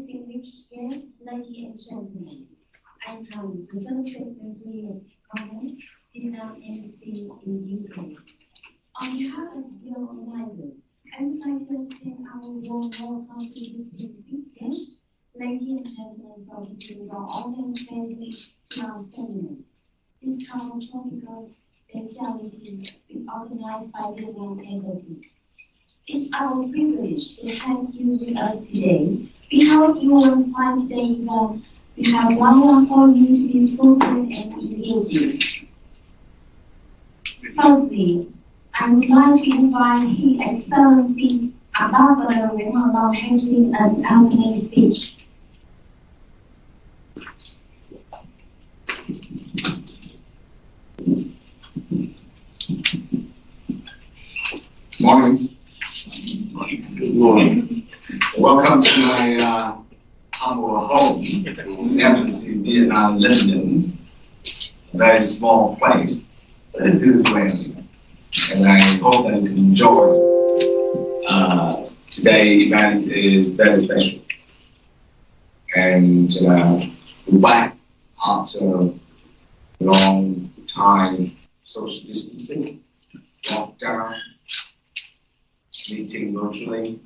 distinguished guests, ladies and gentlemen, I come to first secretary comment VINA embassy in UK. On behalf of the organizers, I would like to extend our warm welcome to this distinguished guests, ladies and gentlemen, from the audience family to our seminar. This common topical speciality is organized by VINA embassy. It's our privilege to have you with us today. We hope you will find today's event we have one for you to be focused and engaging. Firstly, I would like to invite His Excellency Ambassador Nguyen has been an opening speech. Morning. Good morning. Welcome to my humble home, Embassy Vietnam, London. A very small place, but a beautiful area. And I hope that you can enjoy. Today's event is very special. And we're back after a long time social distancing, lockdown, meeting virtually.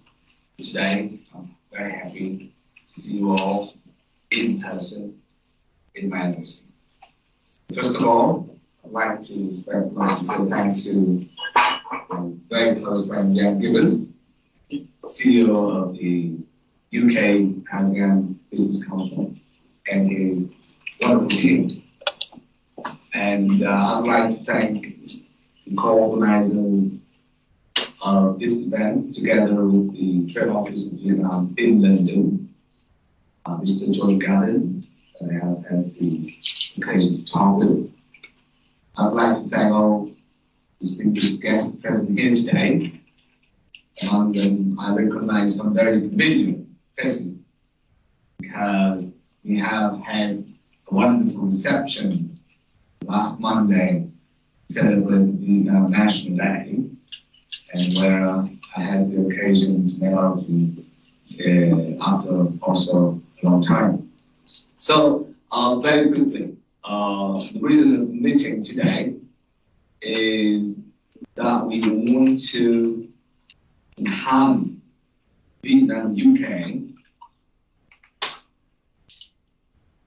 Today, I'm very happy to see you all in person in my embassy. First of all, I'd like to say thanks to my very close friend Jan Gibbons, CEO of the UK ASEAN Business Council, and his wonderful team. And I'd like to thank the co-organizers of this event, together with the Trade Office of Vietnam in London, Mr. George Garden, that I have had the occasion to talk with. I'd like to thank all distinguished guests present here today. Among them, I recognize some very familiar faces because we have had a wonderful reception last Monday, celebrating the National Day, and where I had the occasion to meet all of you after also a long time. So, very quickly, the reason of the meeting today is that we want to enhance Vietnam-UK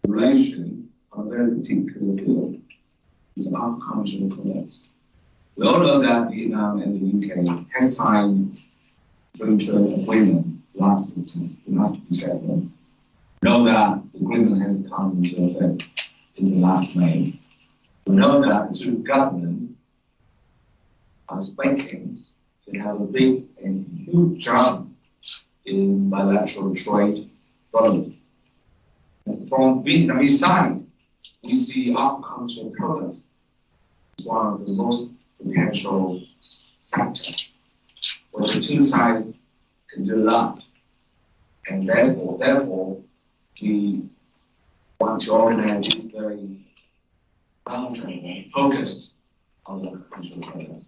relation on a very particular field. It's about cultural commerce. We all know that Vietnam and the UK has signed free trade agreement last December. We know that the agreement has come into effect in the last May. We know that the two governments are expecting to have a big and huge jump in bilateral trade volume. And from Vietnamese side, we see agricultural products as one of the most potential sector, where the two sides can do a lot. And therefore, we want to organize this very long-term focused on the agricultural products.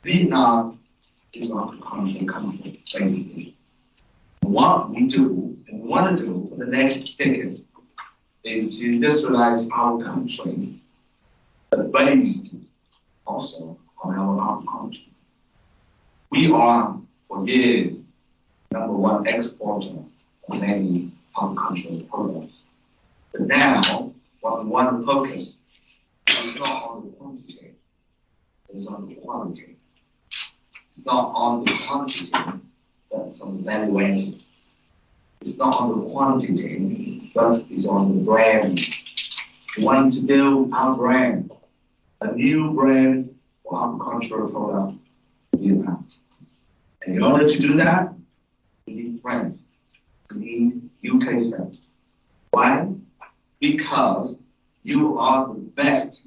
Vietnam is an agricultural country, basically. What we do and want to do for the next decade is to industrialize our country, but based also on our agriculture. We are, for years, #1 exporter of many agricultural products. But now, what we want to focus is not on the quantity, it's on the quality. It's not on the quantity, but it's on the valuation. It's not on the quantity, but it's on the brand. We want to build our brand, a new brand for agricultural product in Vietnam. And in order to do that, we need friends. We need UK friends. Why? Because you are the best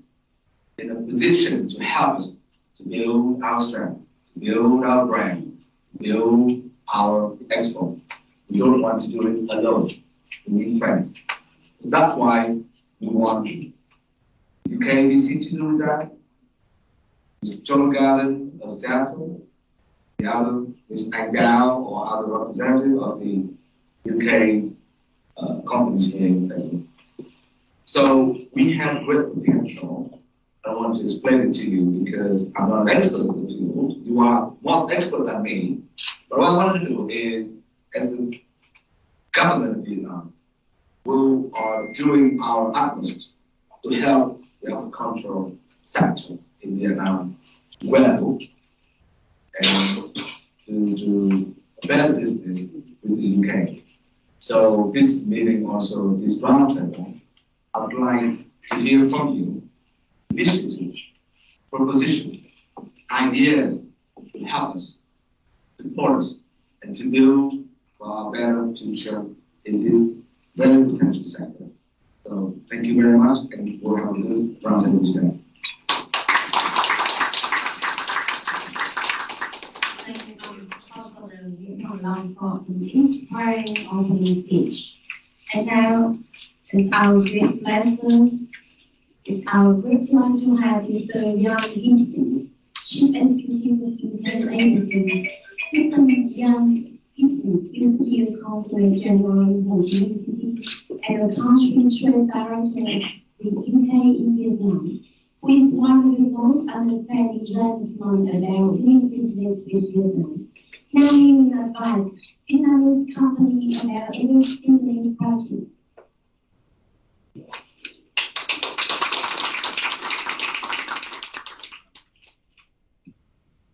in a position to help us to build our strength, to build our brand, to build our export. We don't want to do it alone. We need friends. That's why we want UKVC to do that. Mr. John Garden of Seattle, the other Ms. Angao or other representative of the UK companies here in Beijing. So we have great potential. I want to explain it to you because I'm not an expert in the field. You are more expert than me. But what I want to do is, as a government of Vietnam, we are doing our utmost to help the agricultural sector in Vietnam to grow and to do better business with the UK. So this meeting also, this roundtable, I would like to hear from you initiatives, propositions, ideas to help us, support us, and to build a better future in this very potential sector. So thank you very much, and we'll have a good roundtable today. Thank you, Chancellor Vietnam for an inspiring opening speech. And now, it's our great pleasure, it's our great joy to have Mr. Yang Gibson, Chief Executive Internal Agency. Mr. Yang Gibson used to be the Consul General in Ho Chi Minh City and the Country Trade Director with UK in Vietnam, who is one of the most understanding gentlemen about doing business with Vietnam. Now he will advise Vietnamese company about any stimulating project.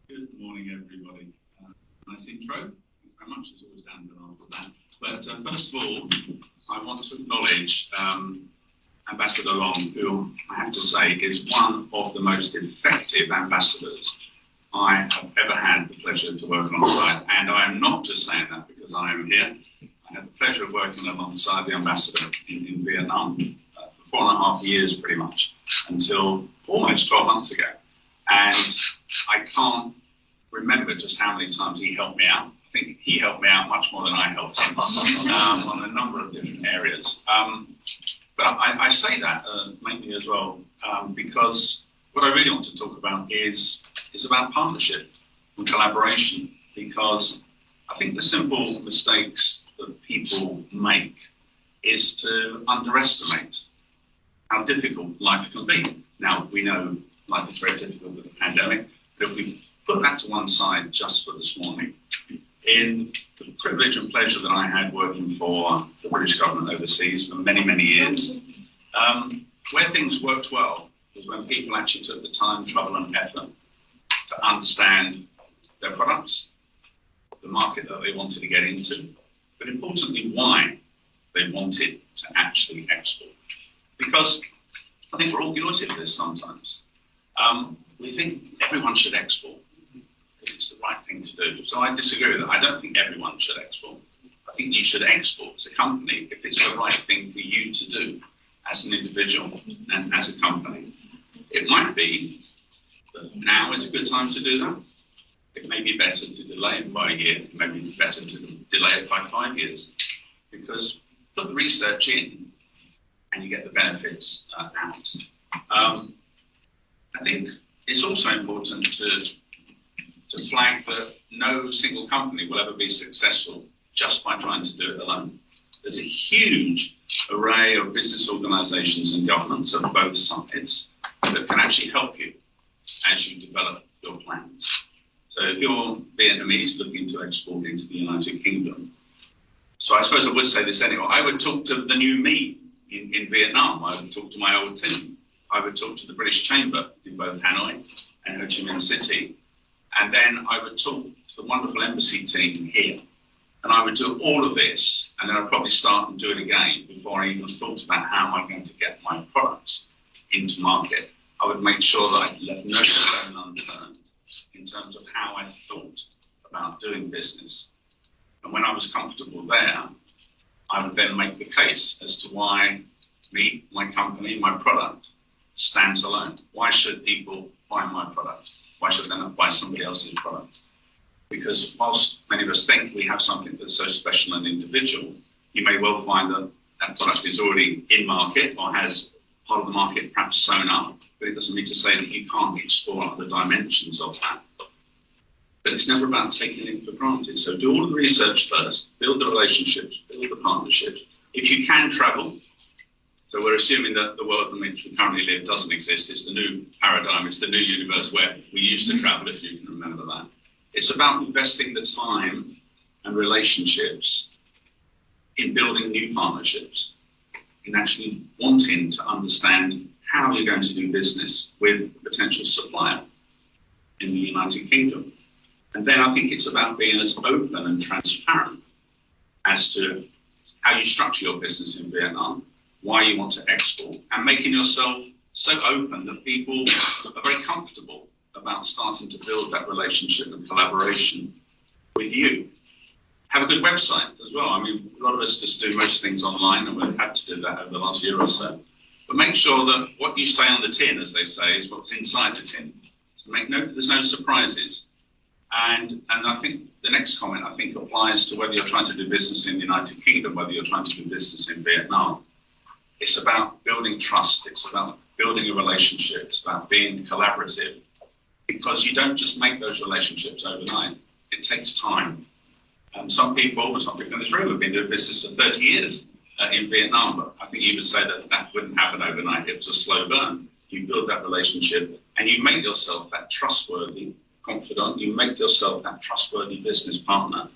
Good morning, everybody. Nice intro. Thank you very much. It's always down after that. But first of all, I want to acknowledge Ambassador Long, who I have to say is one of the most effective ambassadors I have ever had the pleasure to work alongside. And I am not just saying that because I am here. I had the pleasure of working alongside the ambassador in Vietnam for 4.5 years, pretty much, until almost 12 months ago. And I can't remember just how many times he helped me out. I think he helped me out much more than I helped him on a number of different areas. But I say that mainly as well because what I really want to talk about is about partnership and collaboration, because I think the simple mistakes that people make is to underestimate how difficult life can be. Now, we know life is very difficult with the pandemic, but if we put that to one side just for this morning, in the privilege and pleasure that I had working for the British government overseas for many, many years, where things worked well was when people actually took the time, trouble and effort to understand their products, the market that they wanted to get into, but importantly, why they wanted to actually export. Because I think we're all guilty of this sometimes. We think everyone should export because it's the right thing to do. So I disagree with that. I don't think everyone should export. I think you should export as a company if it's the right thing for you to do as an individual and as a company. It might be that now is a good time to do that. It may be better to delay it by a year. It may be better to delay it by 5 years, because put the research in and you get the benefits out. I think it's also important to flag that no single company will ever be successful just by trying to do it alone. There's a huge array of business organizations and governments of both sides that can actually help you as you develop your plans. So if you're Vietnamese looking to export into the United Kingdom, so I suppose I would say this anyway, I would talk to the new me in Vietnam. I would talk to my old team. I would talk to the British Chamber in both Hanoi and Ho Chi Minh City. And then I would talk to the wonderful embassy team here. And I would do all of this, and then I'd probably start and do it again before I even thought about how am I going to get my products into market. I would make sure that I left no stone unturned in terms of how I thought about doing business. And when I was comfortable there, I would then make the case as to why me, my company, my product stands alone. Why should people buy my product? Why should they not buy somebody else's product? Because whilst many of us think we have something that's so special and individual, you may well find that that product is already in market or has part of the market perhaps sewn up, but it doesn't mean to say that you can't explore other dimensions of that. But it's never about taking it for granted. So do all of the research first, build the relationships, build the partnerships. If you can travel, so we're assuming that the world in which we currently live doesn't exist. It's the new paradigm. It's the new universe where we used to travel, if you can remember that. It's about investing the time and relationships in building new partnerships, in actually wanting to understand how you're going to do business with a potential supplier in the United Kingdom. And then I think it's about being as open and transparent as to how you structure your business in Vietnam, why you want to export, and making yourself so open that people are very comfortable about starting to build that relationship and collaboration with you. Have a good website as well. I mean, a lot of us just do most things online, and we've had to do that over the last year or so. But make sure that what you say on the tin, as they say, is what's inside the tin. So there's no surprises. And I think the next comment, I think, applies to whether you're trying to do business in the United Kingdom, whether you're trying to do business in Vietnam. It's about building trust. It's about building a relationship. It's about being collaborative, because you don't just make those relationships overnight. It takes time. Some people in this room have been doing business for 30 years in Vietnam, but I think you would say that wouldn't happen overnight. It was a slow burn. You build that relationship and you make yourself that trustworthy confidant. You make yourself that trustworthy business partner.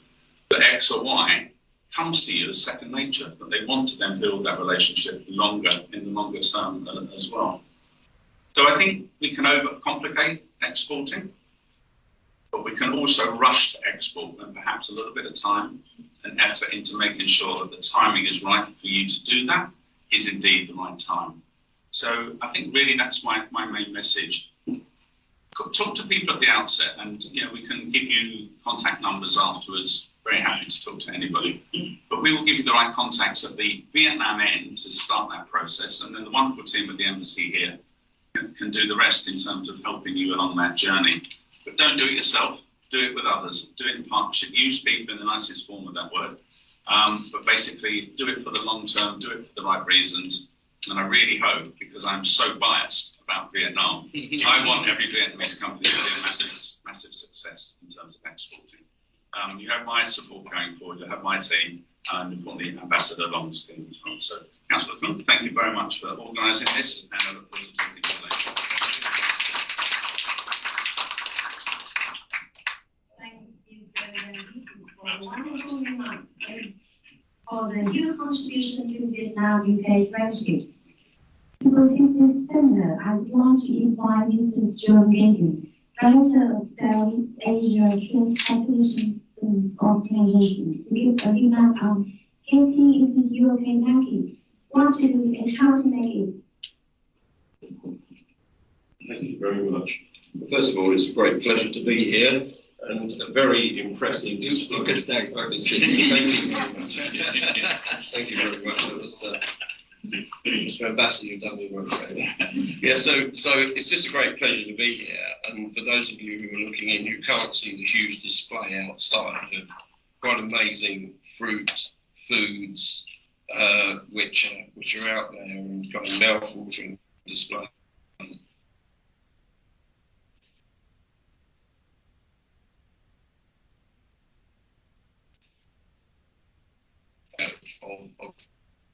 That X or Y comes to you as second nature, but they want to then build that relationship in the longer term as well. So I think we can overcomplicate exporting, but we can also rush to export, and perhaps a little bit of time and effort into making sure that the timing is right for you to do that is indeed the right time. So I think really that's my main message. Talk to people at the outset, and we can give you contact numbers afterwards. Very happy to talk to anybody. But we will give you the right contacts at the Vietnam end to start that process, and then the wonderful team at the embassy here can do the rest in terms of helping you along that journey. But don't do it yourself. Do it with others. Do it in partnership. Use people in the nicest form of that word. But basically, do it for the long term. Do it for the right reasons. And I really hope, because I'm so biased about Vietnam, I want every Vietnamese company to be a massive success in terms of exporting. You have my support going forward. You have my team, and importantly, Ambassador Long's team as well. So, Councillor Kuhn, thank you very much for organising this, and I look forward to talking to you later. Thank you very much for wonderful remarks and for the huge contribution to Vietnam UK rescue. To conclude this seminar, I would like to invite Mr. John Gagan, Director of South Asia Transportation Organization, to give a remark on getting into the European market, what to do and how to make it. Thank you very much. First of all, it's a great pleasure to be here, and a very impressive. Thank you very much. Thank you very much. Mr. Ambassador, you've done me well. Yeah, so it's just a great pleasure to be here. And for those of you who are looking in, you can't see the huge display outside of quite amazing fruits, foods, which are out there and got a mouth-watering display. Of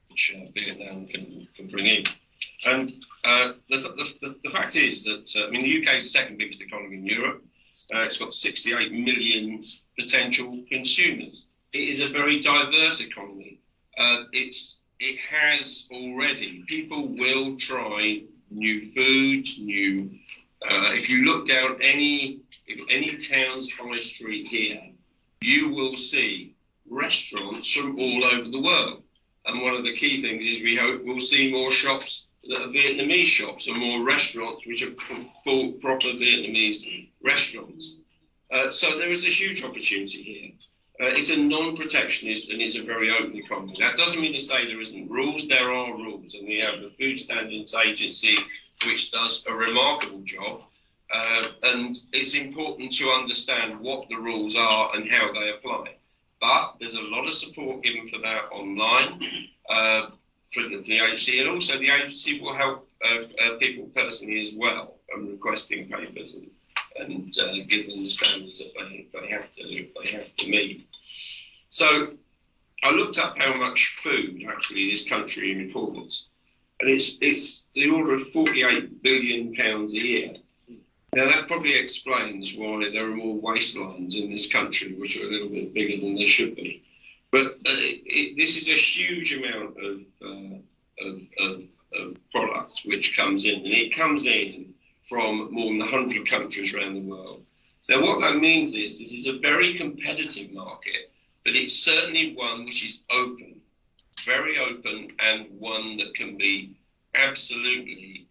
which Vietnam can bring in. And the fact is that, the UK is the second biggest economy in Europe. It's got 68 million potential consumers. It is a very diverse economy. It has already, people will try new foods, if you look down any town's high street here, you will see restaurants from all over the world. And one of the key things is we hope we'll see more shops that are Vietnamese shops and more restaurants which are full, proper Vietnamese restaurants. So there is a huge opportunity here. It's a non-protectionist and it's a very open economy. That doesn't mean to say there isn't rules. There are rules, and we have the Food Standards Agency, which does a remarkable job. And it's important to understand what the rules are and how they apply. But there's a lot of support given for that online for the agency, and also the agency will help people personally as well, requesting papers and give them the standards that they have to meet. So I looked up how much food actually this country imports, and it's the order of £48 billion a year. Now that probably explains why there are more waistlines in this country, which are a little bit bigger than they should be. But this is a huge amount of products which comes in, and it comes in from more than 100 countries around the world. Now what that means is this is a very competitive market, but it's certainly one which is open, very open, and one that can be absolutely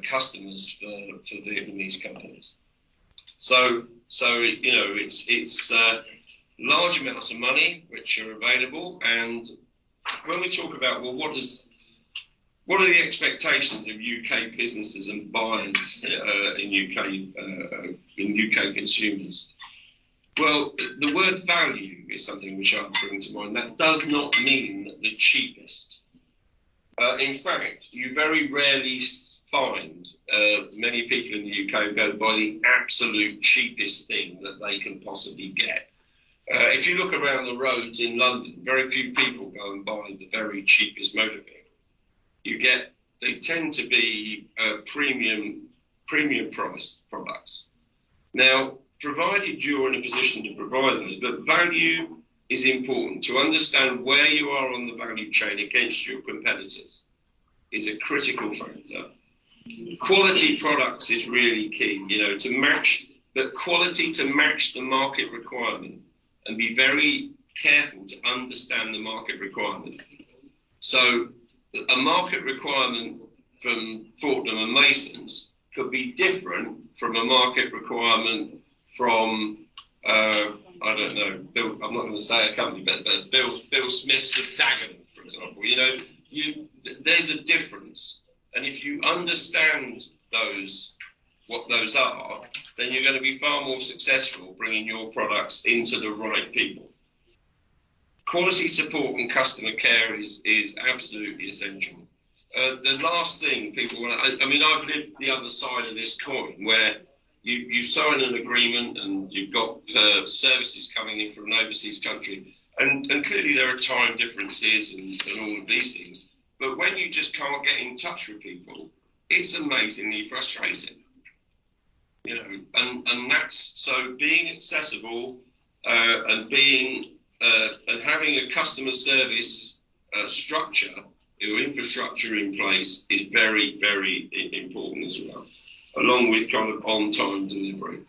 customers for Vietnamese companies. So you know, it's large amounts of money which are available. And when we talk about, well, what are the expectations of UK businesses and buyers in UK consumers? Well, the word value is something which I bring to mind. That does not mean the cheapest. In fact, you very rarely find many people in the UK go buy the absolute cheapest thing that they can possibly get. If you look around the roads in London, very few people go and buy the very cheapest motor vehicle. They tend to be premium priced products. Now, provided you're in a position to provide those, but value is important. To understand where you are on the value chain against your competitors is a critical factor. Quality products is really key, you know, to match the quality, to match the market requirement, and be very careful to understand the market requirement. So a market requirement from Fortnum and Mason's could be different from a market requirement from, I don't know, I'm not going to say a company, but Bill Smith's of Dagenham, for example. You know, there's a difference. And if you understand what those are, then you're going to be far more successful bringing your products into the right people. Quality support and customer care is absolutely essential. The last thing people want to, I mean, I've lived the other side of this coin where you sign an agreement and you've got services coming in from an overseas country, and clearly there are time differences and all of these things. But when you just can't get in touch with people, it's amazingly frustrating. You know, and that's, so being accessible and being and having a customer service structure or infrastructure in place is very, very important as well, along with kind of on-time delivery.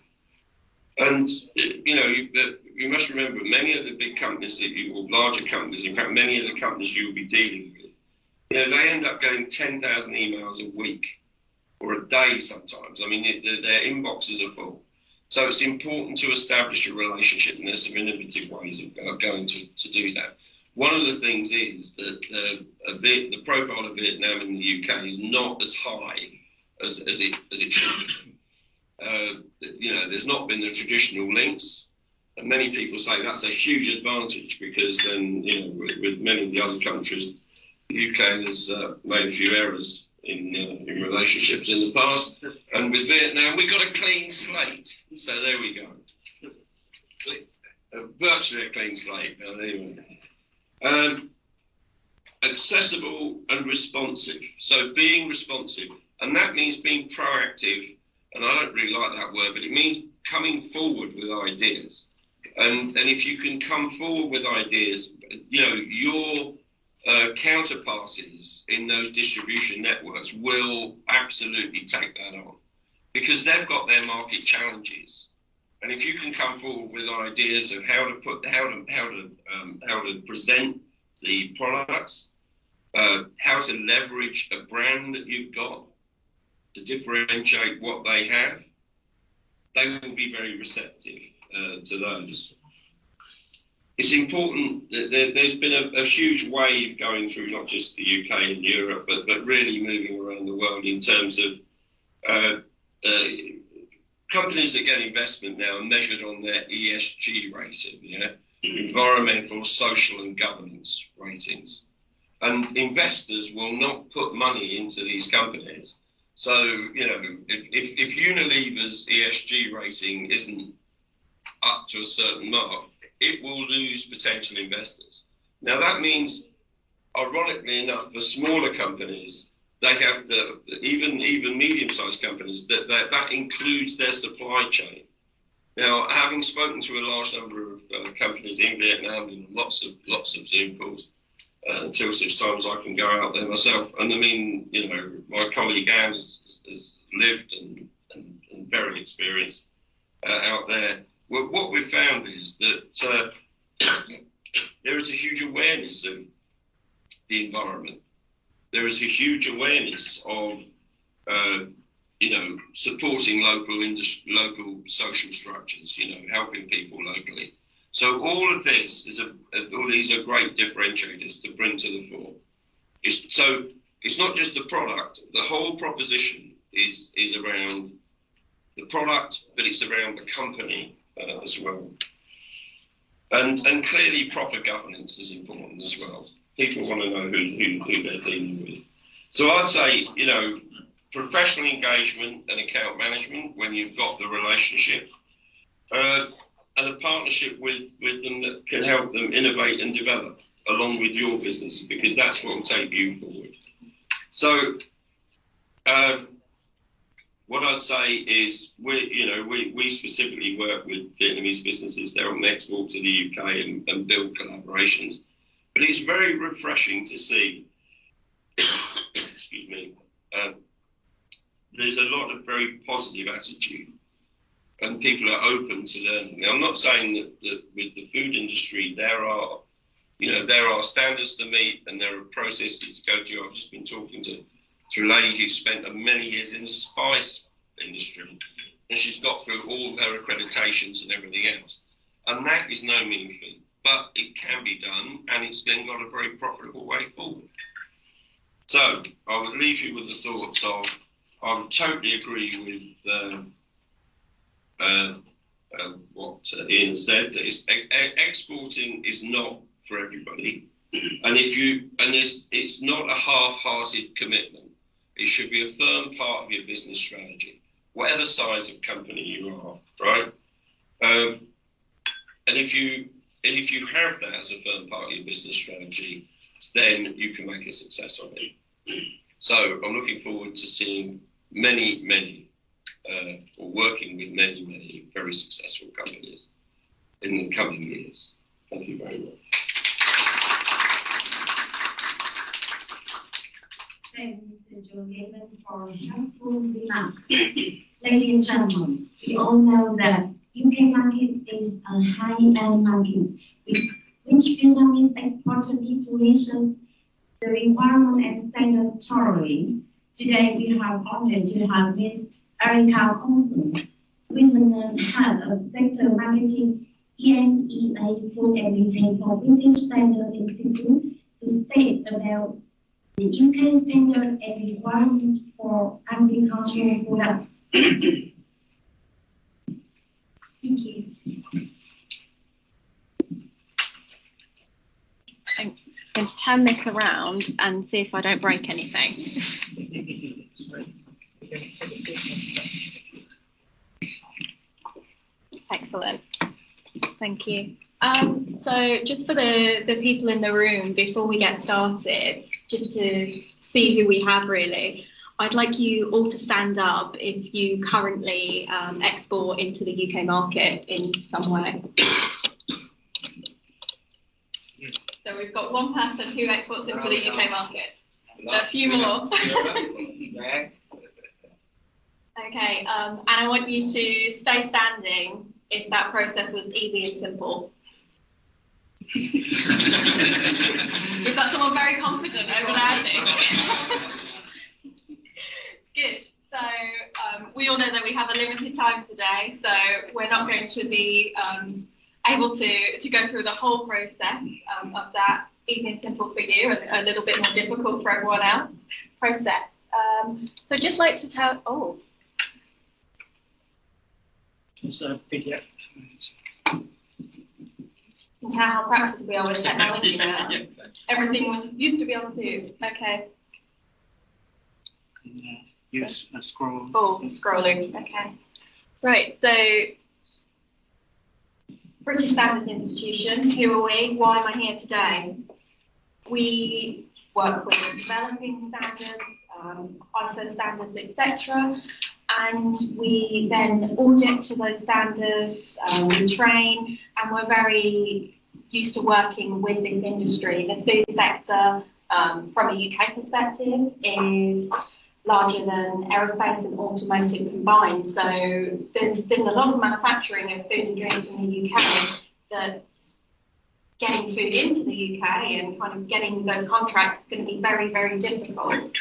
And, you know, you must remember, many of the big companies or larger companies, in fact, many of the companies you will be dealing with, you know, they end up getting 10,000 emails a week or a day sometimes. I mean, their inboxes are full. So it's important to establish a relationship, and there's some innovative ways of going to do that. One of the things is that the profile of Vietnam in the UK is not as high as it should be. You know, there's not been the traditional links, and many people say that's a huge advantage because then, you know, with many of the other countries, the UK has made a few errors in relationships in the past, and with Vietnam we've got a clean slate. So there we go, virtually a clean slate. Anyway. Accessible and responsive. So being responsive, and that means being proactive. And I don't really like that word, but it means coming forward with ideas. And if you can come forward with ideas, you know, your counterparties in those distribution networks will absolutely take that on, because they've got their market challenges. And if you can come forward with ideas of how to present the products, how to leverage a brand that you've got to differentiate what they have, they will be very receptive to those. It's important that there's been a huge wave going through not just the UK and Europe, but really moving around the world in terms of companies that get investment now are measured on their ESG rating, yeah? Environmental, social and governance ratings. And investors will not put money into these companies. So, you know, if Unilever's ESG rating isn't up to a certain mark, it will lose potential investors. Now that means, ironically enough, for smaller companies, they have even medium-sized companies that includes their supply chain. Now, having spoken to a large number of companies in Vietnam, and lots of Zoom calls, until such times I can go out there myself. And I mean, you know, my colleague Anne has lived and very experienced out there. Well, what we've found is that there is a huge awareness of the environment. There is a huge awareness of, you know, supporting local social structures, you know, helping people locally. So all of this all these are great differentiators to bring to the fore. It's not just the product. The whole proposition is around the product, but it's around the company as well. And clearly proper governance is important as well. People want to know who they're dealing with. So I'd say, you know, professional engagement and account management when you've got the relationship, and a partnership with them that can help them innovate and develop along with your business, because that's what will take you forward. So what I'd say is we specifically work with Vietnamese businesses that want to export to the UK and build collaborations. But it's very refreshing to see, excuse me, there's a lot of very positive attitude and people are open to learning. Now, I'm not saying that with the food industry there are standards to meet and there are processes to go through. I've just been talking to a lady who spent many years in the spice industry and she's got through all her accreditations and everything else. And that is no mean feat. But it can be done, and it's then got a very profitable way forward. So I would leave you with the thoughts of, I would totally agree with what Ian said, that exporting is not for everybody, and it's not a half-hearted commitment. It should be a firm part of your business strategy, whatever size of company you are, right? And if you have that as a firm part of your business strategy, then you can make a success of it. So I'm looking forward to seeing or working with many very successful companies in the coming years. Thank you very much. Thank you, Mr. Joe, for helpful remarks. Ladies and gentlemen, we all know that UK market is a high-end market, which Vietnamese exporters need to listen the requirement and standard thoroughly. Today, we have honored to have Ms. Erica Conson, Regional Head of Sector Marketing, EMEA Food and Retail for British Standard Institute, to state about the UK standard and requirement for agricultural products. Thank you. I'm going to turn this around and see if I don't break anything. Excellent. Thank you. So just for the people in the room, before we get started, just to see who we have really, I'd like you all to stand up if you currently export into the UK market in some way. So we've got one person who exports into the UK market. So a few more. Okay, and I want you to stay standing if that process was easy and simple. We've got someone very confident over there, I think. Good. So we all know that we have a limited time today, so we're not going to be able to go through the whole process of that easy and simple for you and a little bit more difficult for everyone else process. So I'd just like to tell, It's a video. and tell how practiced we are with technology now. Yeah, exactly. Everything used to be on Zoom. Okay. Use a scroll. Oh, scrolling. Okay. Right. So, British Standards Institution. Who are we? Why am I here today? we work with developing standards, ISO standards, etc. And we then audit to those standards, we train, and we're very used to working with this industry. The food sector, from a UK perspective, is larger than aerospace and automotive combined. So there's a lot of manufacturing of food and drink in the UK that getting food into the UK and kind of getting those contracts is going to be very, very difficult.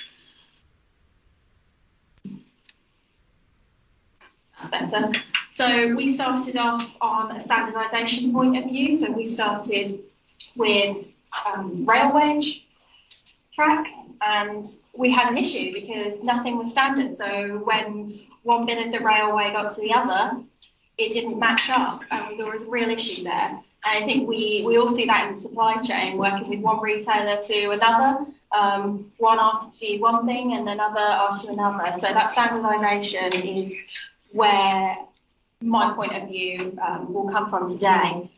That's better. So we started off on a standardisation point of view. So we started with railway tracks, and we had an issue because nothing was standard. So when one bit of the railway got to the other, it didn't match up, and there was a real issue there. And I think we all see that in the supply chain, working with one retailer to another. One asks you one thing and another asks you another. So that standardisation is where my point of view will come from today.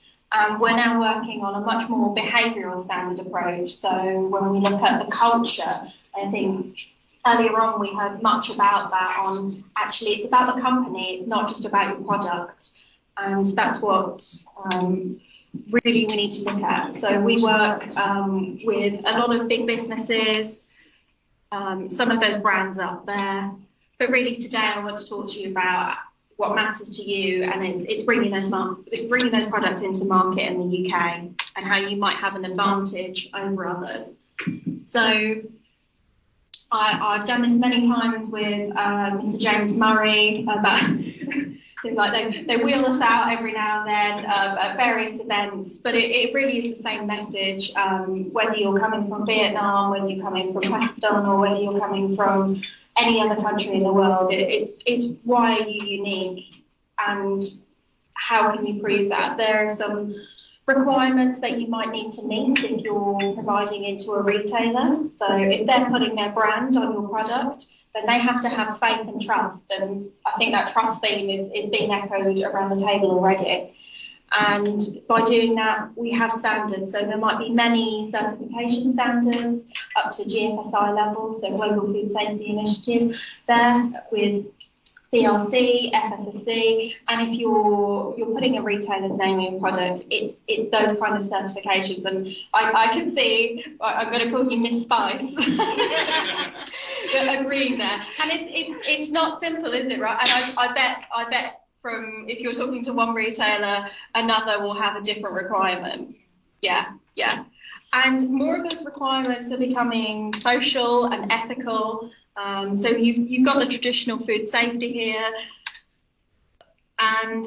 We're now working on a much more behavioural standard approach. So when we look at the culture, I think earlier on we heard much about that on actually it's about the company, it's not just about your product. And that's what really we need to look at. So we work with a lot of big businesses, some of those brands up there. But really today I want to talk to you about what matters to you, and it's bringing those products into market in the UK and how you might have an advantage over others. So I've done this many times with Mr. James Murray about things like they wheel us out every now and then at various events, but it really is the same message, whether you're coming from Vietnam, whether you're coming from Pakistan, or whether you're coming from any other country in the world. It's why are you unique and how can you prove that? There are some requirements that you might need to meet if you're providing into a retailer. So if they're putting their brand on your product, then they have to have faith and trust. And I think that trust theme is being echoed around the table already. And by doing that, we have standards. So there might be many certification standards up to GFSI level, so Global Food Safety Initiative there with BRC, FSSC, and if you're putting a retailer's name in your product, it's those kind of certifications. And I can see I'm going to call you Miss Spice, agreeing there. And it's not simple, is it, right? And I bet. From if you're talking to one retailer, another will have a different requirement. Yeah. And more of those requirements are becoming social and ethical. So you've got the traditional food safety here, and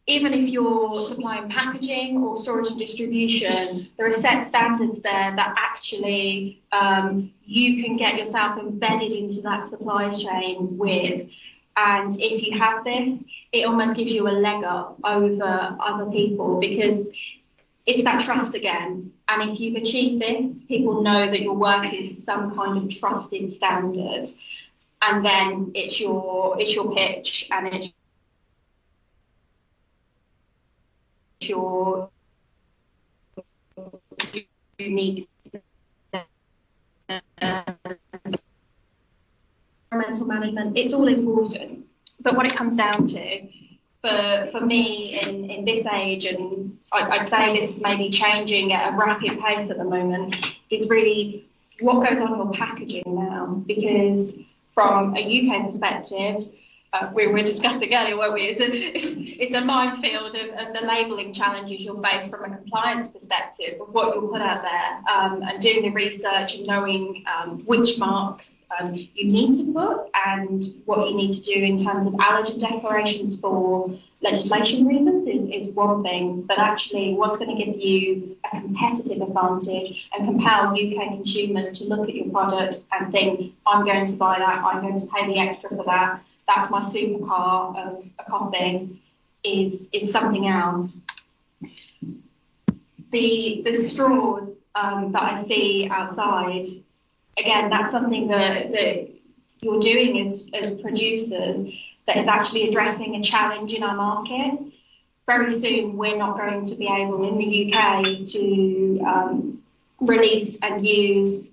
even if you're supplying packaging or storage and distribution, there are set standards there that actually you can get yourself embedded into that supply chain with. And if you have this, it almost gives you a leg up over other people because it's that trust again. And if you've achieved this, people know that you're working to some kind of trusted standard. And then it's your pitch and it's your unique environmental management. It's all important. But what it comes down to, for me in this age, and I'd say this is maybe changing at a rapid pace at the moment, is really what goes on your packaging now. Because from a UK perspective, we were discussing earlier, weren't we? It's a minefield of the labelling challenges you'll face from a compliance perspective of what you'll put out there, and doing the research and knowing which marks you need to put and what you need to do in terms of allergen declarations for legislation reasons is one thing, but actually what's going to give you a competitive advantage and compel UK consumers to look at your product and think, I'm going to buy that, I'm going to pay the extra for that. That's my supercar of a coffee is something else. The straws that I see outside, again, that's something that you're doing as producers that is actually addressing a challenge in our market. Very soon we're not going to be able in the UK to release and use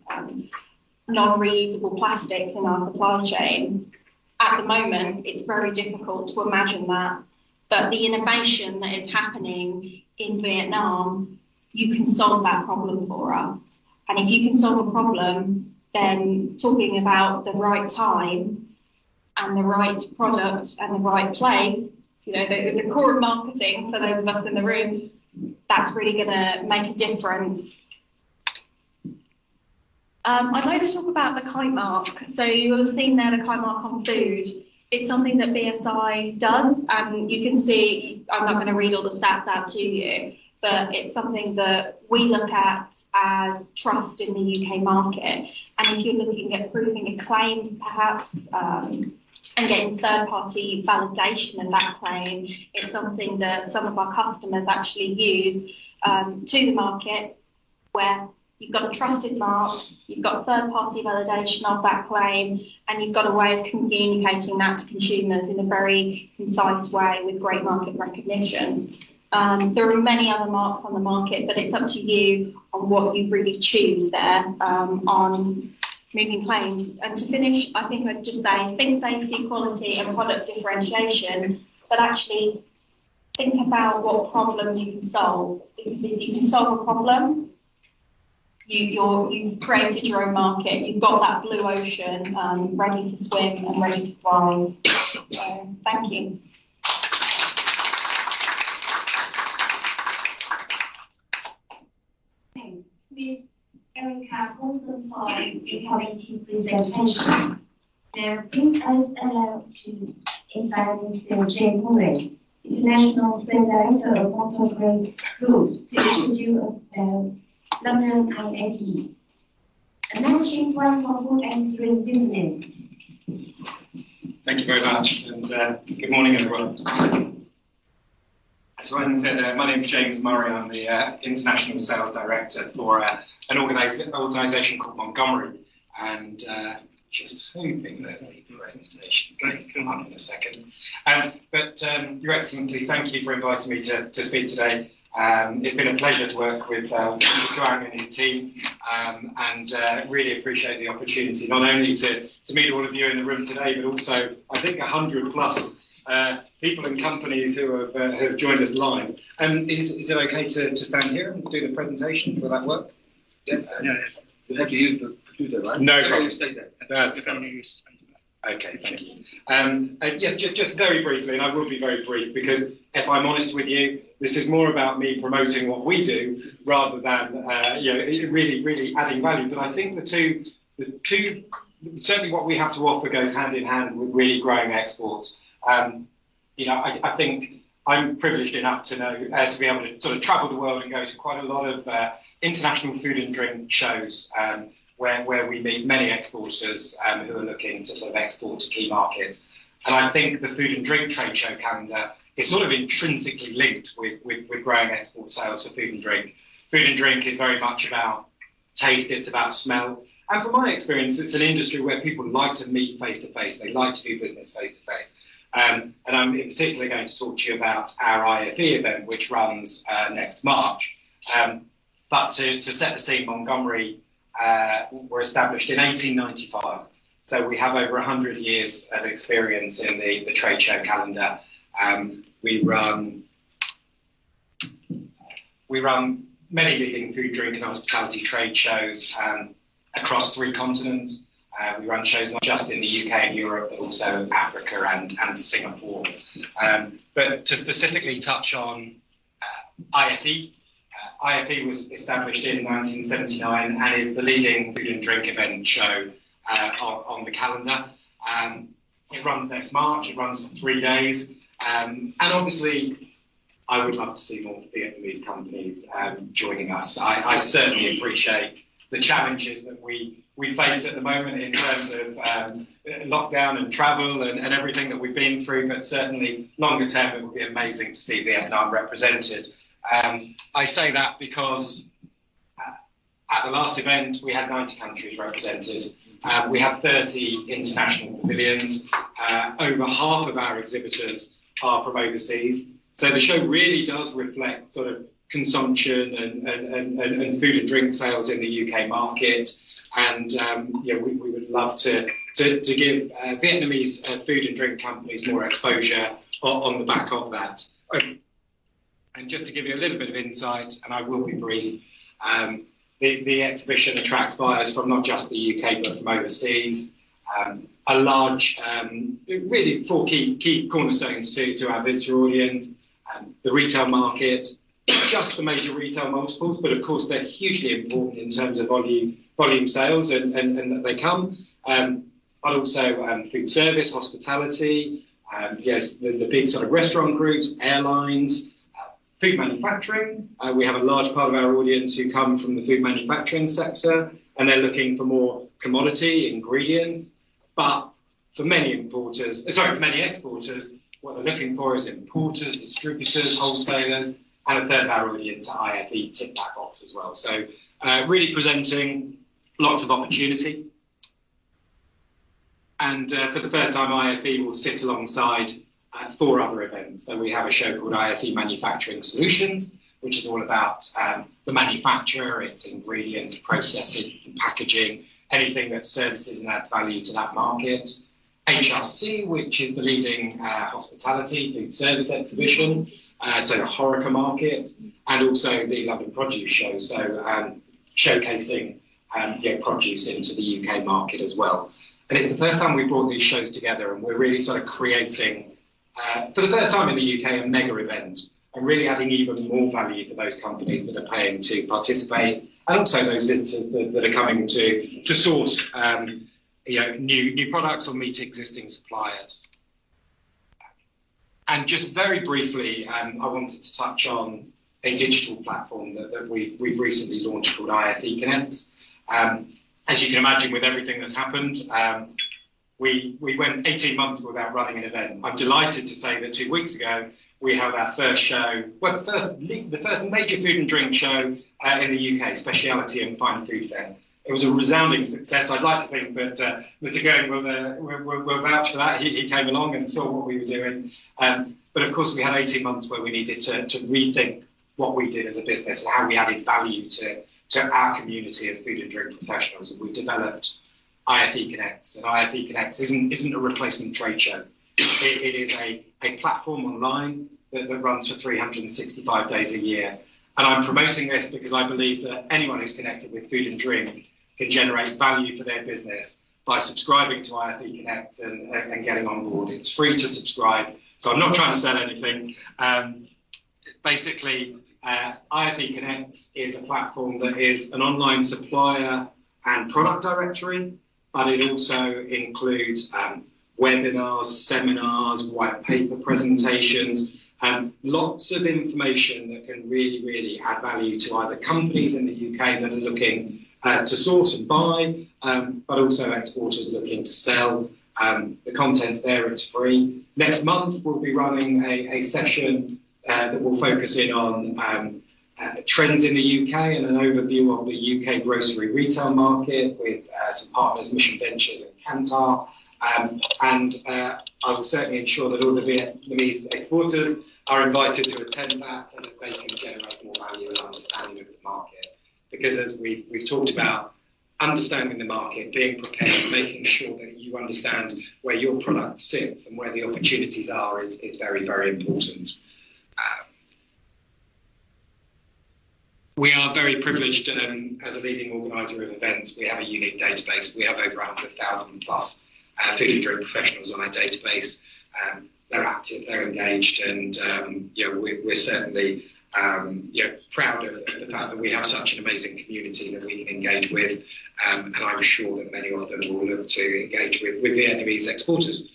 non-reusable plastics in our supply chain. At the moment, it's very difficult to imagine that, but the innovation that is happening in Vietnam, you can solve that problem for us. And if you can solve a problem, then talking about the right time and the right product and the right place, you know, the core of marketing for those of us in the room, that's really going to make a difference. I'd like to talk about the kite mark. So you will have seen there the kite mark on food. It's something that BSI does, and you can see, I'm not going to read all the stats out to you, but it's something that we look at as trust in the UK market. And if you're looking at proving a claim, perhaps, and getting third-party validation of that claim, it's something that some of our customers actually use to the market, where you've got a trusted mark, you've got third-party validation of that claim, and you've got a way of communicating that to consumers in a very concise way with great market recognition. There are many other marks on the market, but it's up to you on what you really choose there on moving claims. And to finish, I think I'd just say think safety, quality and product differentiation, but actually think about what problem you can solve. Because if you can solve a problem, you've created your own market, you've got that blue ocean ready to swim and ready to thrive. So, thank you. With Erica Constantine encouraging presentation, there please us allow to invite Mr. J. Nguyen, International Sales Director of Motor Group, to introduce London IAT, a matching point for food and drink business. Thank you very much, and good morning, everyone. As Ryan said, my name is James Murray. I'm the International Sales Director for an organisation called Montgomery, and just hoping that the presentation is going to come up in a second. But Your Excellency, thank you for inviting me to speak today. It's been a pleasure to work with Quang and his team, and really appreciate the opportunity not only to meet all of you in the room today, but also I think 100 plus people and companies who have joined us live. Is it okay to stand here and do the presentation? Will that work? Yes. You have to use the computer, right? No problem. Stay there. That's fine. Okay, thank you. Yeah, just very briefly, and I will be very brief, because if I'm honest with you, this is more about me promoting what we do rather than really adding value. But I think the two, certainly what we have to offer goes hand in hand with really growing exports. I think I'm privileged enough to know to be able to sort of travel the world and go to quite a lot of international food and drink shows. Where we meet many exporters who are looking to sort of export to key markets. And I think the food and drink trade show calendar is sort of intrinsically linked with growing export sales for food and drink. Food and drink is very much about taste, it's about smell. And from my experience, it's an industry where people like to meet face to face, they like to do business face to face. And I'm in particular going to talk to you about our IFE event, which runs next March. But to set the scene, Montgomery were established in 1895. So we have over 100 years of experience in the trade show calendar. We run many leading food, drink and hospitality trade shows across 3 continents. We run shows not just in the UK and Europe, but also Africa and Singapore. But to specifically touch on IFE, IFE was established in 1979 and is the leading food and drink event show on the calendar. It runs next March, it runs for 3 days. And obviously, I would love to see more Vietnamese companies joining us. I certainly appreciate the challenges that we face at the moment in terms of lockdown and travel and everything that we've been through, but certainly longer term, it would be amazing to see Vietnam represented. I say that because at the last event, we had 90 countries represented. We have 30 international pavilions. Over half of our exhibitors are from overseas. So the show really does reflect sort of consumption and food and drink sales in the UK market. And we would love to give Vietnamese food and drink companies more exposure on the back of that. And just to give you a little bit of insight, and I will be brief, the exhibition attracts buyers from not just the UK but from overseas. A large, really 4 key cornerstones to our visitor audience: the retail market, just the major retail multiples, but of course they're hugely important in terms of volume sales and that they come, but also food service, hospitality, yes, the big sort of restaurant groups, airlines, food manufacturing. We have a large part of our audience who come from the food manufacturing sector, and they're looking for more commodity ingredients. But for many exporters, what they're looking for is importers, distributors, wholesalers, and a third of our audience at IFE tick that box as well. So really presenting lots of opportunity. And for the first time, IFE will sit alongside 4 other events. So we have a show called IFE Manufacturing Solutions, which is all about the manufacturer, its ingredients, processing, packaging, anything that services and adds value to that market. HRC, which is the leading hospitality food service exhibition, so the HoReCa market, and also the London Produce Show, so showcasing produce into the UK market as well. And it's the first time we brought these shows together, and we're really sort of creating, for the first time in the UK, a mega event, and really adding even more value for those companies that are paying to participate, and also those visitors that are coming to source new products or meet existing suppliers. And just very briefly, I wanted to touch on a digital platform that we've recently launched called IFE Connect. As you can imagine, with everything that's happened, we went 18 months without running an event. I'm delighted to say that 2 weeks ago, we held our first show, well, the first major food and drink show in the UK, Speciality and Fine Food Fair. It was a resounding success. I'd like to think that Mr. Going will vouch for that. He came along and saw what we were doing. But of course, we had 18 months where we needed to rethink what we did as a business and how we added value to our community of food and drink professionals. And we developed IFE Connects. And IFE Connects isn't a replacement trade show. It is a platform online that runs for 365 days a year. And I'm promoting this because I believe that anyone who's connected with food and drink can generate value for their business by subscribing to IFE Connect and getting on board. It's free to subscribe, so I'm not trying to sell anything. Basically, IFE Connect is a platform that is an online supplier and product directory, but it also includes webinars, seminars, white paper presentations, lots of information that can really, really add value to either companies in the UK that are looking to source and buy, but also exporters looking to sell. The content's there, it's free. Next month, we'll be running a session that will focus in on trends in the UK and an overview of the UK grocery retail market with some partners, Mission Ventures and Kantar. And I will certainly ensure that all the Vietnamese exporters are invited to attend that so that they can generate more value and understanding of the market. Because as we've talked about, understanding the market, being prepared, making sure that you understand where your product sits and where the opportunities are is very, very important. We are very privileged as a leading organiser of events. We have a unique database. We have over 100,000 plus food and drink professionals on our database. They're active, they're engaged, and we're certainly proud of the fact that we have such an amazing community that we can engage with, and I'm sure that many of them will look to engage with Vietnamese exporters.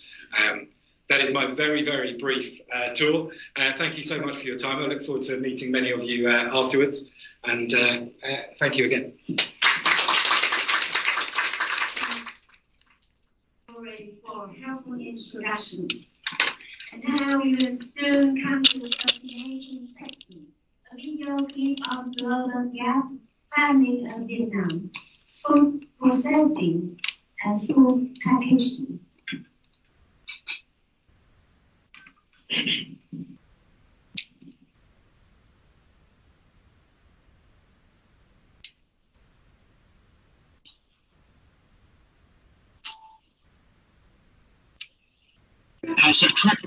That is my very, very brief tour. Thank you so much for your time. I look forward to meeting many of you afterwards, and thank you again. For helpful introduction. And now we will soon come to the presentation section. A video clip of global gap, farming of Vietnam, food processing and food packaging. subtract.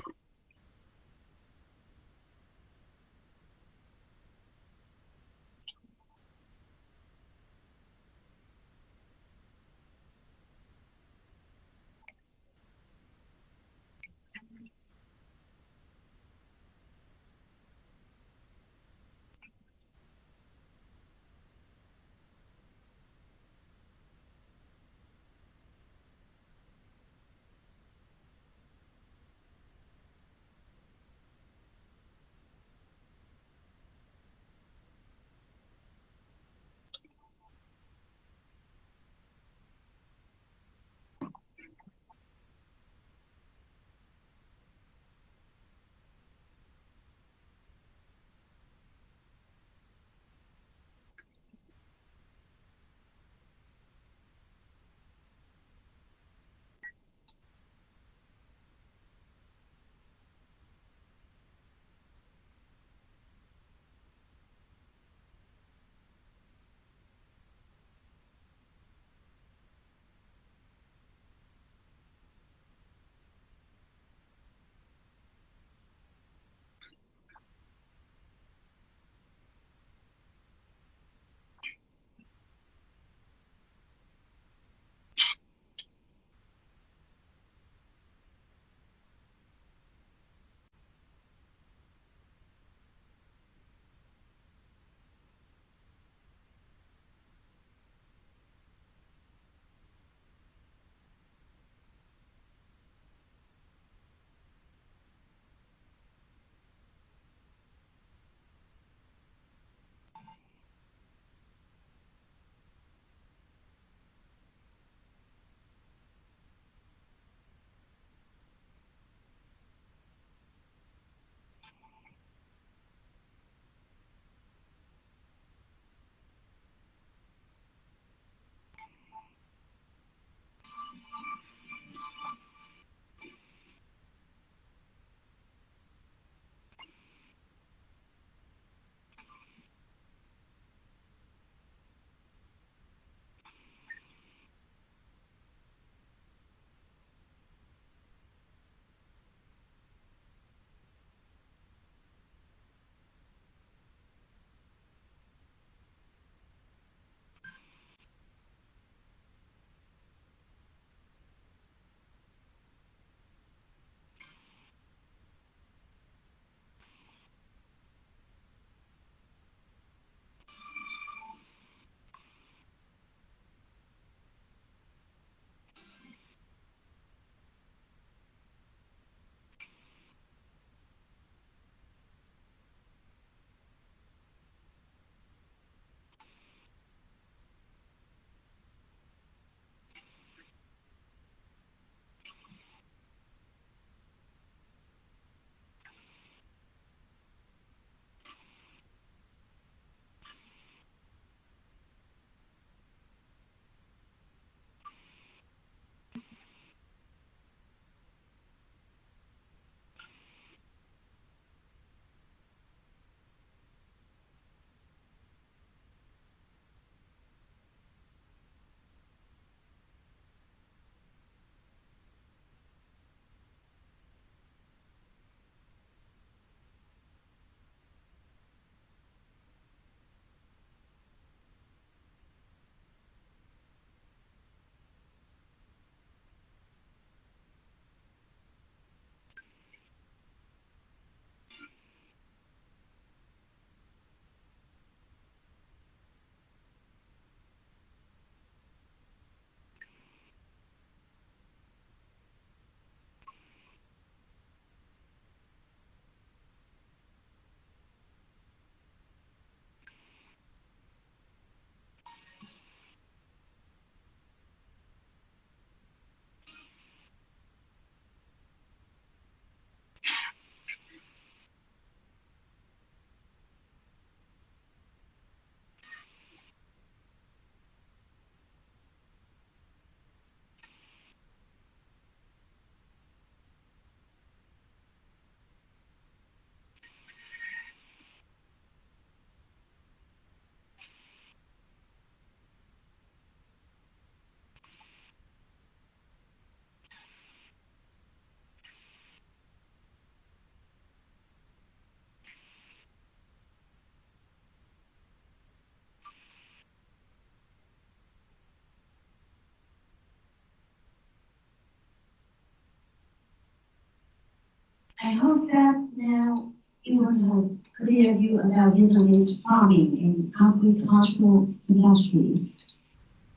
I hope that now you will have a clear view about Vietnamese farming and agricultural industry.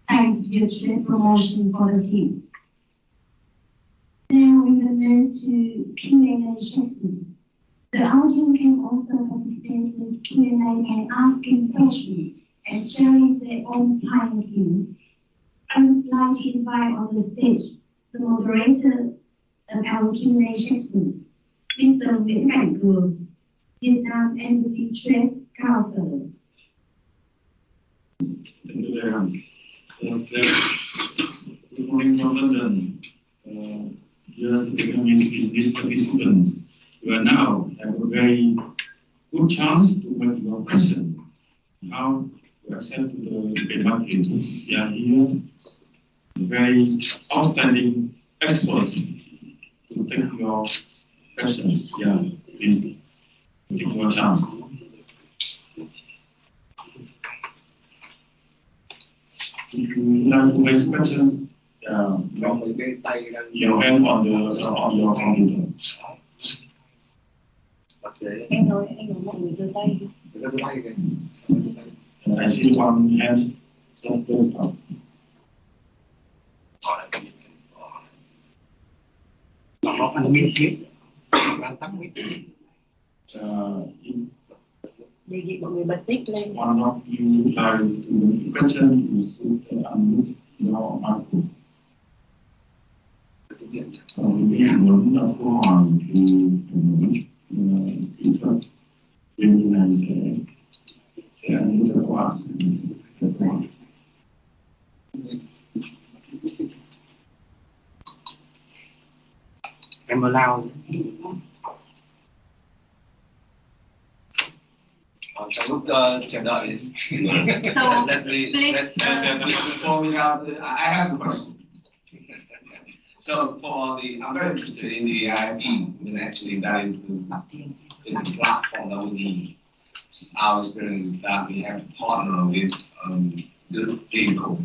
Thanks to your trade promotion for the team. Now we will move to Q&A session. The audience can also participate with Q&A by asking questions and sharing their own point of view. I would like to invite on the stage the moderator of our Q&A session, Mr. Nguồn, Vietnam and VIETRADE Council. Thank you very much. Good morning from London. Dear Vietnamese participants, you are now have a very good chance to make your question. How to accept the debate market. They are here, very outstanding experts to take your questions. Yeah, please take your chance. If you like to raise questions, your hand on your computer. I see one hand just goes up. Đề nghị mọi người bật mic lên. One of you like to question, you should unmute your microphone. Muốn đặt câu hỏi thì kỹ thuật bên này sẽ hỗ trợ các bạn. Em allow. Trong lúc chờ đợi, before we have I have a question. So I'm very interested in the AIP, and actually that is the platform that we need. Our experience that we have to partner with the vehicle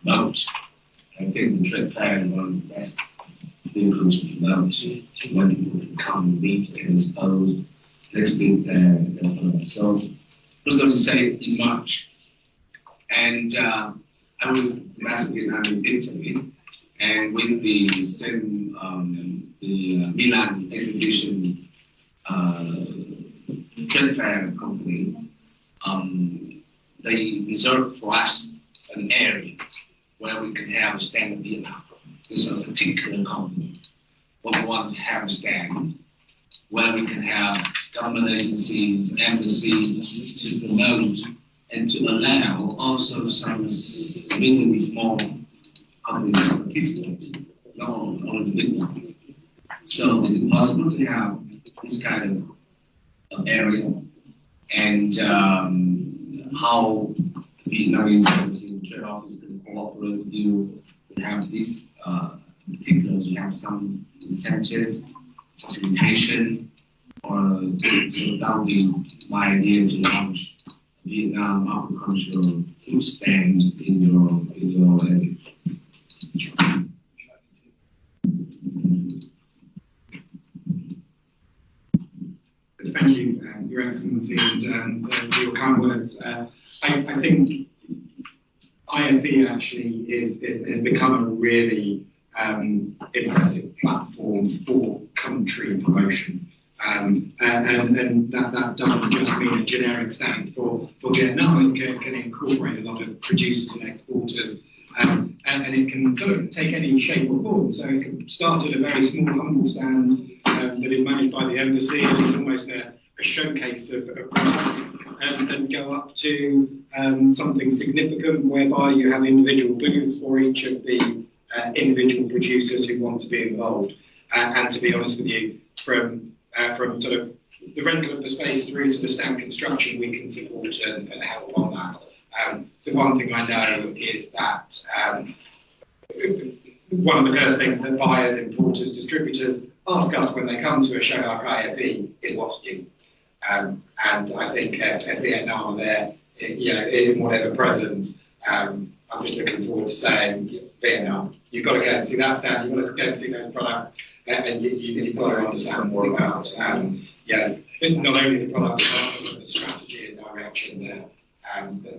note. I think the trade fair is one of the best vehicles to note when people can come and meet and expose. Let's be there. So I was going to say in March, and I was last Vietnam in Italy. And with the same, the Milan exhibition trade fair company, they reserved for us an area where we can have a stand in Vietnam. This is a particular company. But we want to have a stand where we can have government agencies, embassies to promote and to allow also some really small companies to participate, not only the big one. So is it possible to have this kind of area, and how the Vietnamese trade office can cooperate with you to have this particular, to have some incentive, facilitation, or so that would be my idea to launch Vietnam agricultural food stand in your area. Thank you, Your Excellency, and for your kind words. I think IFB actually has become a really impressive platform for country promotion. And that doesn't just mean a generic stand for Vietnam. It can incorporate a lot of producers and exporters, and it can sort of take any shape or form. So it can start at a very small, humble stand that is managed by the embassy, and it's almost a showcase of products, and go up to something significant whereby you have individual booths for each of the individual producers who want to be involved. And to be honest with you, from sort of the rental of the space through to the stand construction, we can support and help on that. The one thing I know is that one of the first things that buyers, importers, distributors ask us when they come to a show like IFB is what's new. And I think at Vietnam there, in whatever presence, I'm just looking forward to saying, Vietnam, you've got to go and see that stand, you've got to go and see those products. and you've got to understand more about not only the product but the strategy and direction that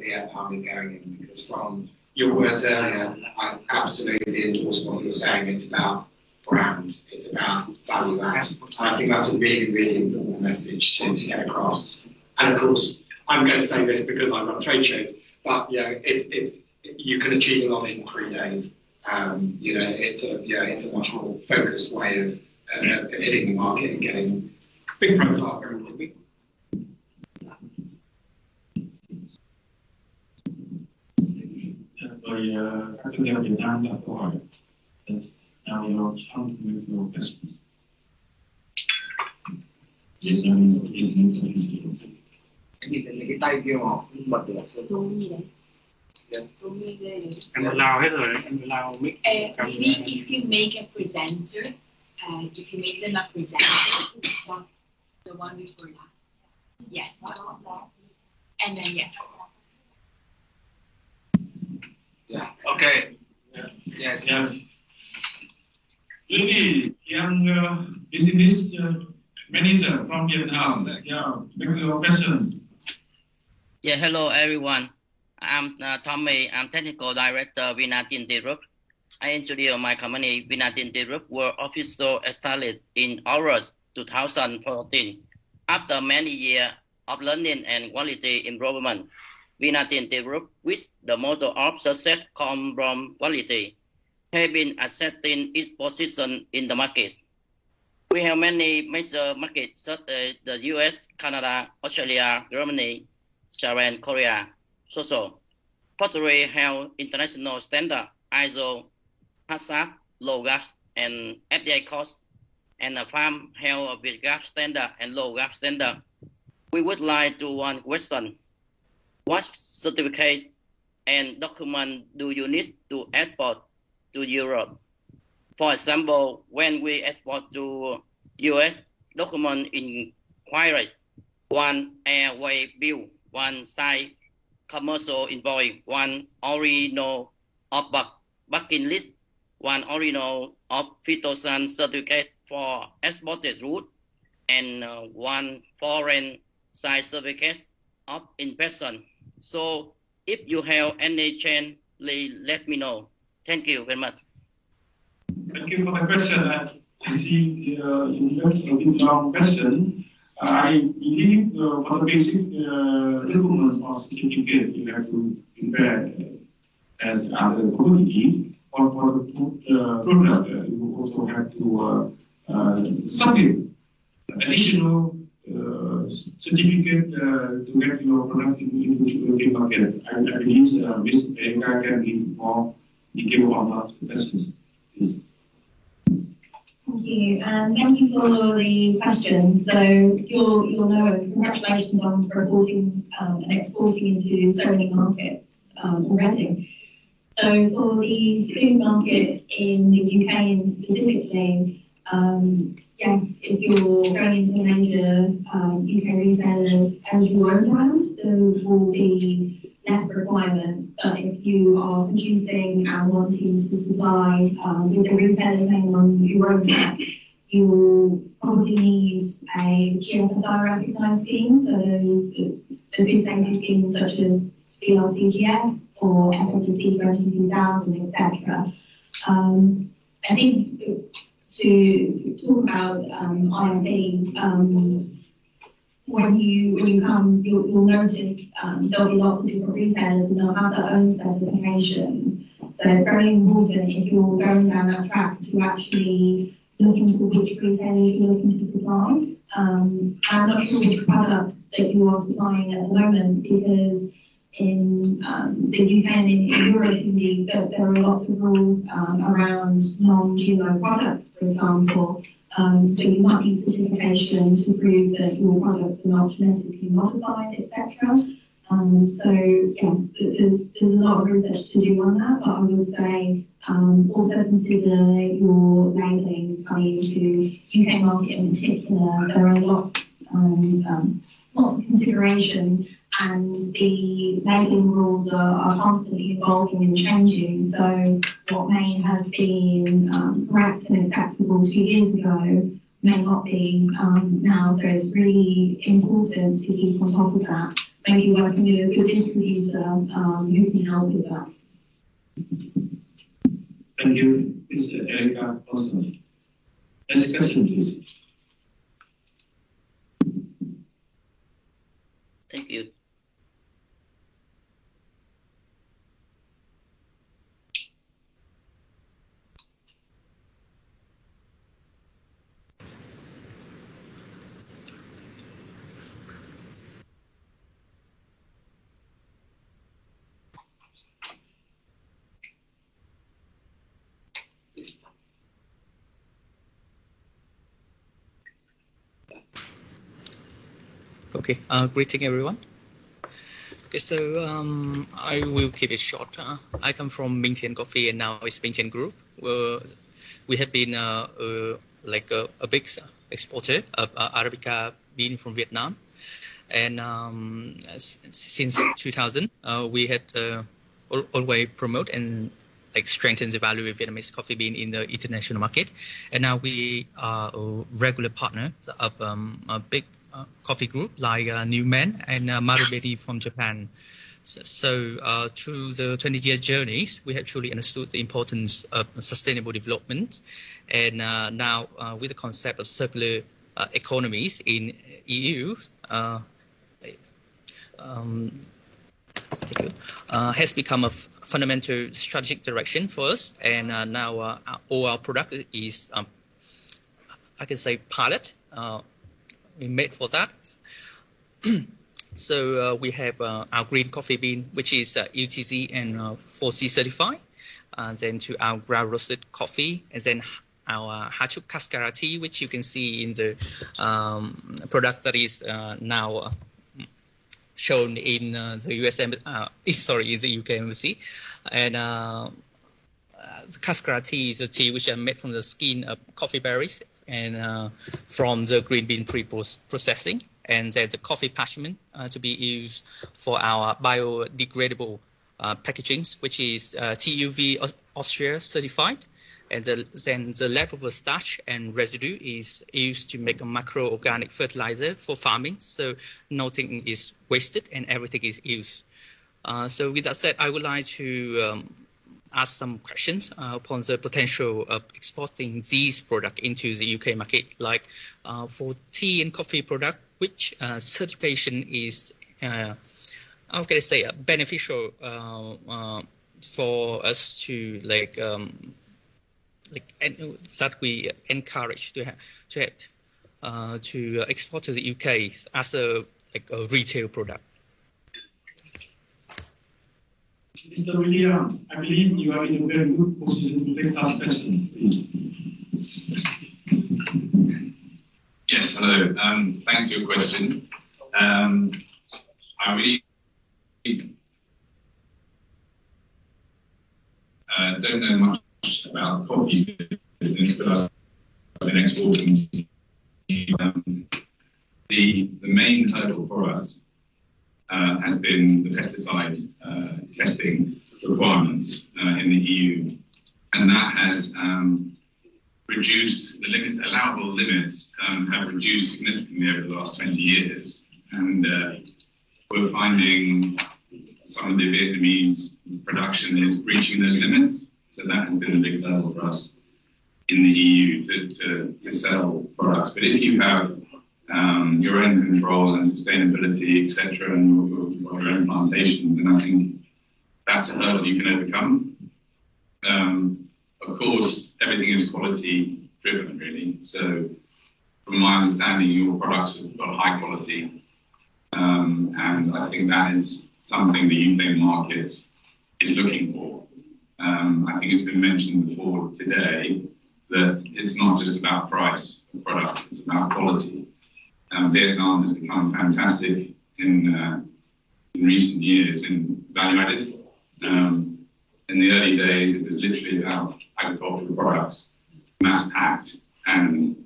Vietnam is going in. Because from your words earlier, I absolutely endorse what you're saying. It's about brand, it's about value add. And I think that's a really, really important message to get across. And of course, I'm going to say this because I run trade shows, but it's you can achieve a lot in 3 days. It's a much more focused way of hitting the market and getting big profile very quickly. Rồi các doanh nghiệp Việt Nam đặt câu hỏi. Now you're trying to make your questions. Cái tay kia mà bật được sao? Đúng gì đấy. Đúng như ghê đấy. Em lao hết rồi đấy, em lao mic. Maybe if you make a presenter, if you make them a presenter, the one before that. Yes. And then yes. Yeah. Okay. Yes. Yes. Ladies, young business manager from Vietnam. Yeah, make your questions. Yeah, hello everyone. I'm Tommy. I'm technical director VINA Group. I introduce my company VINA Group were officially established in August 2014. After many years of learning and quality improvement, VINA Group, with the motto of success comes from quality, have been accepting its position in the market. We have many major markets such as the US, Canada, Australia, Germany, Japan, Korea. Pottery have international standard ISO, HACCP, low gas, and FDA cost, and the farm have a big gas standard and low gas standard. We would like to one question. What certificates and documents do you need to export to Europe? For example, when we export to US, document inquiries, one airway bill, one site commercial invoice, one original of bucking list, one original of phytosan certificate for exported route, and one foreign site certificate of inspection. So if you have any change, please let me know. Thank you very much. Thank you for the question. I see you left a bit long question. I believe for the basic documents or certificate you have to prepare as other quality, or for the product you also have to submit additional certificate to get your product into the market. I believe Mr. Eka can be more detailed on that questions. Please. Thank you, and thank you for the question. So you'll know, congratulations on reporting and exporting into so many markets already. So for the food market in the UK and specifically, yes, if you're going into major UK retailers as your own brand, there will be less requirements. But if you are producing and wanting to supply with the retailer name on your own brand, you will probably need a GFSI recognised scheme, so the food safety schemes such as BRCGS or FSC 22000, etc. I think to talk about IMB, when you come, you'll notice there'll be lots of different retailers and they'll have their own specifications. So it's very important if you're going down that track to actually look into which retailer you're looking to supply. I'm not sure which products that you are supplying at the moment, because in the UK and in Europe, indeed, there are lots of rules around non-GMO products, for example. So you might need certification to prove that your products are not genetically modified, etc. So yes, there's a lot of research to do on that, but I would say also consider your labelling coming into UK market in particular. There are lots of considerations, and the labelling rules are constantly evolving and changing. So what may have been correct and acceptable 2 years ago may not be now. So it's really important to keep on top of that. Maybe working with your distributor who can help with that. Thank you, Mr. Erica Osmond. Next question, please. Thank you. Okay, greeting everyone. Okay, so I will keep it short. I come from Minh Coffee, and now it's Minh Group. We have been like a big exporter of Arabica bean from Vietnam, and since 2000, we had always promote and like strengthen the value of Vietnamese coffee bean in the international market, and now we are a regular partner of a big coffee group like Newman and Marubeni from Japan. So through the 20-year journey, we have truly understood the importance of sustainable development, and now with the concept of circular economies in EU, has become a fundamental strategic direction for us, and now all our product is, I can say, pilot. We made for that. So we have our green coffee bean, which is UTZ and 4C certified, and then to our ground roasted coffee, and then our Hachuk Cascara tea, which you can see in the product that is now shown in the US, in the UK embassy. And the Cascara tea is a tea which is made from the skin of coffee berries and from the green bean pre-processing. And then the coffee parchment to be used for our biodegradable packagings, which is TUV Austria certified. And then the leftover starch and residue is used to make a micro-organic fertilizer for farming. So nothing is wasted and everything is used. So with that said, I would like to ask some questions upon the potential of exporting these products into the UK market. Like for tea and coffee product, which certification is, how can I say, beneficial for us to that we encourage to export to the UK as a retail product. Mr. William, I believe you are in a very good position to take that question, please. Yes, hello. Thanks for your question. I really don't know much about coffee business, but I've been exporting. The main hurdle for us has been the pesticide testing requirements in the EU, and that has reduced the allowable limits have reduced significantly over the last 20 years, and we're finding some of the Vietnamese production is breaching those limits. So that has been a big hurdle for us in the EU to sell products. But if you have your own control and sustainability, etc., and your own plantation, then I think that's a hurdle you can overcome. Of course, everything is quality driven, really. So from my understanding, your products have got high quality, and I think that is something the UK market is looking for. I think it's been mentioned before today that it's not just about price of product, it's about quality. Vietnam has become fantastic in recent years in value added. In the early days, it was literally about agricultural products, mass packed, and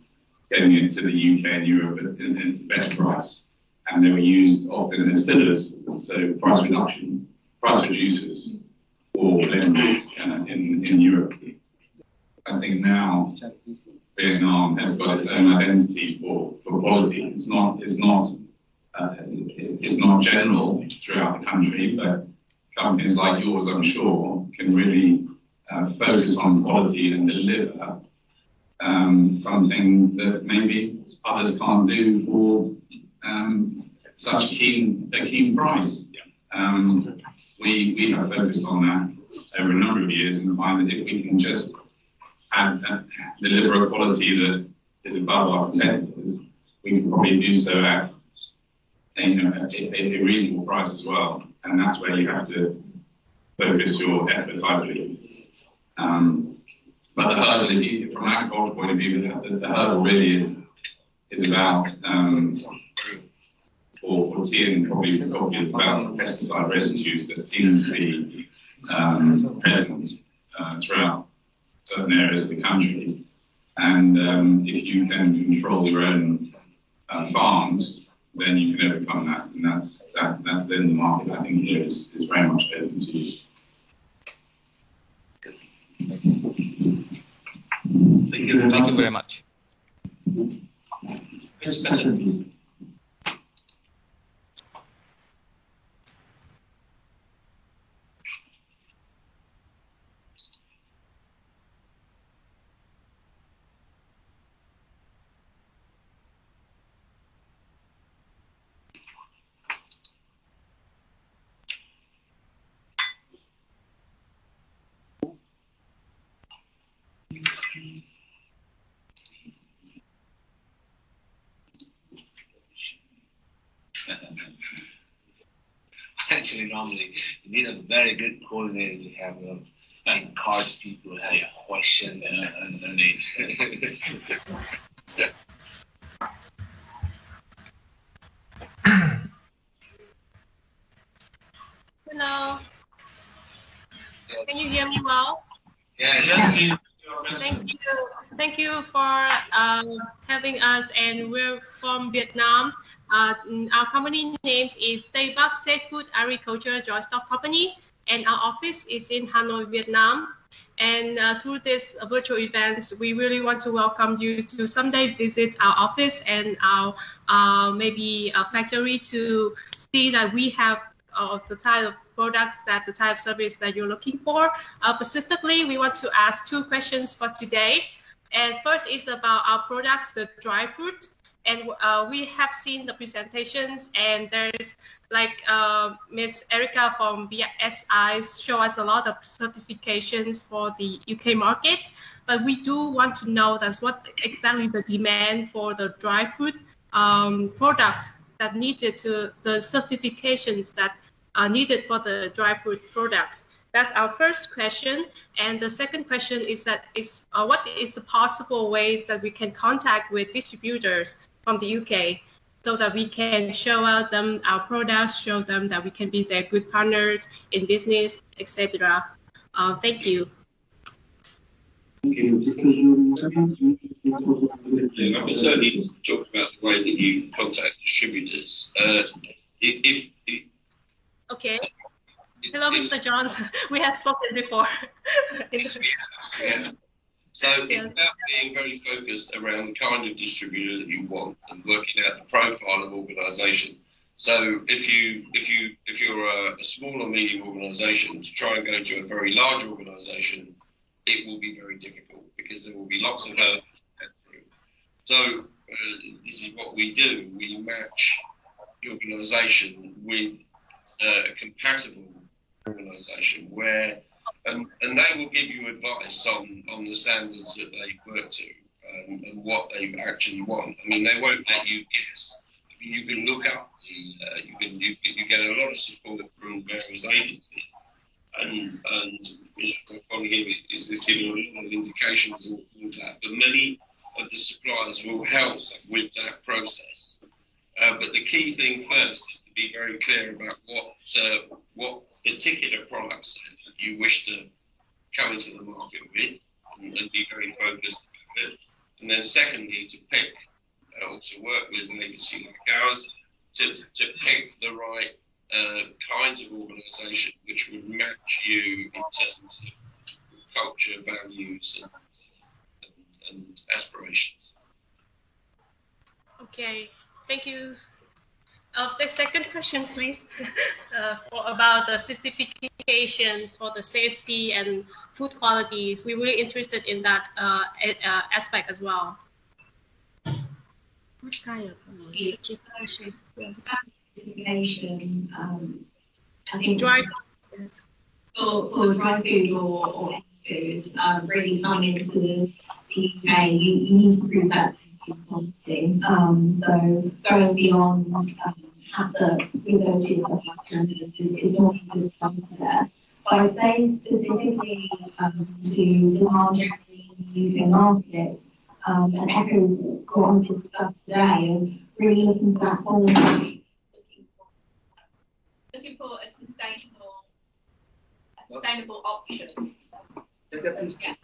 getting it to the UK and Europe at the best price. And they were used often as fillers so price reducers for blenders in Europe. I think now Vietnam has got its own identity for quality. It's not general throughout the country, but companies like yours, I'm sure, can really focus on quality and deliver something that maybe others can't do for such a keen price. We have focused on that over a number of years and find that if we can just deliver a quality that is above our competitors, we can probably do so at a reasonable price as well. And that's where you have to focus your efforts, I believe. But the hurdle, from an agricultural point of view, the hurdle really is about, for tea and probably for coffee, is about pesticide residues that seem to be present throughout certain areas of the country. And if you can control your own farms, then you can overcome that. And then the market, I think, here is very much open to you. Thank you very much. Actually, normally you need a very good coordinator to have encourage people to have a question and they. Hello. Can you hear me well? Yeah. Thank you. Thank you for having us, and we're from Vietnam. Our company name is Tây Bắc Seafood Agriculture Joint Stock Company, and our office is in Hanoi, Vietnam. And through this virtual events, we really want to welcome you to someday visit our office and our maybe a factory to see that we have the type of products, that the type of service that you're looking for. Specifically, we want to ask two questions for today. And first is about our products, the dry fruit. And we have seen the presentations, and there's like Miss Erica from BSI show us a lot of certifications for the UK market. But we do want to know that's what exactly the demand for the dry fruit products that needed to the certifications that are needed for the dry fruit products. That's our first question. And the second question is that what is the possible ways that we can contact with distributors from the UK so that we can show out them our products, show them that we can be their good partners in business, etc. Thank you. Yeah, I can certainly talk about the way that you contact distributors. Okay. Hello, Mr. Johns. We have spoken before. Yes, we have. Yeah. So it's about being very focused around the kind of distributor that you want and working out the profile of organisation. So if you're a small or medium organisation, to try and go to a very large organisation, it will be very difficult because there will be lots of hurdles. So this is what we do. We match the organisation with a compatible organisation where, and they will give you advice on the standards that they work to and what they actually want. I mean, they won't let you guess. I mean, you can look up, you get a lot of support from various agencies, and probably is giving a lot of indications of that. But many of the suppliers will help with that process. But the key thing first is to be very clear about what particular products that you wish to come into the market with, and be very focused about it. And then secondly, to pick, or to work with an agency like ours, to pick the right kinds of organisation which would match you in terms of culture, values, and aspirations. Okay, thank you. The second question, please, about the certification for the safety and food qualities. We're really interested in that aspect as well. What kind of certification? Yes. Certification, I think dry for dry food or food, really coming into the UK, you need to prove that quality. So going beyond have the ability of the standards is not just from there. But I'd say specifically to demand in the UK market, and echo what we discussed today, and really looking for that quality. Looking for a sustainable option. Yeah.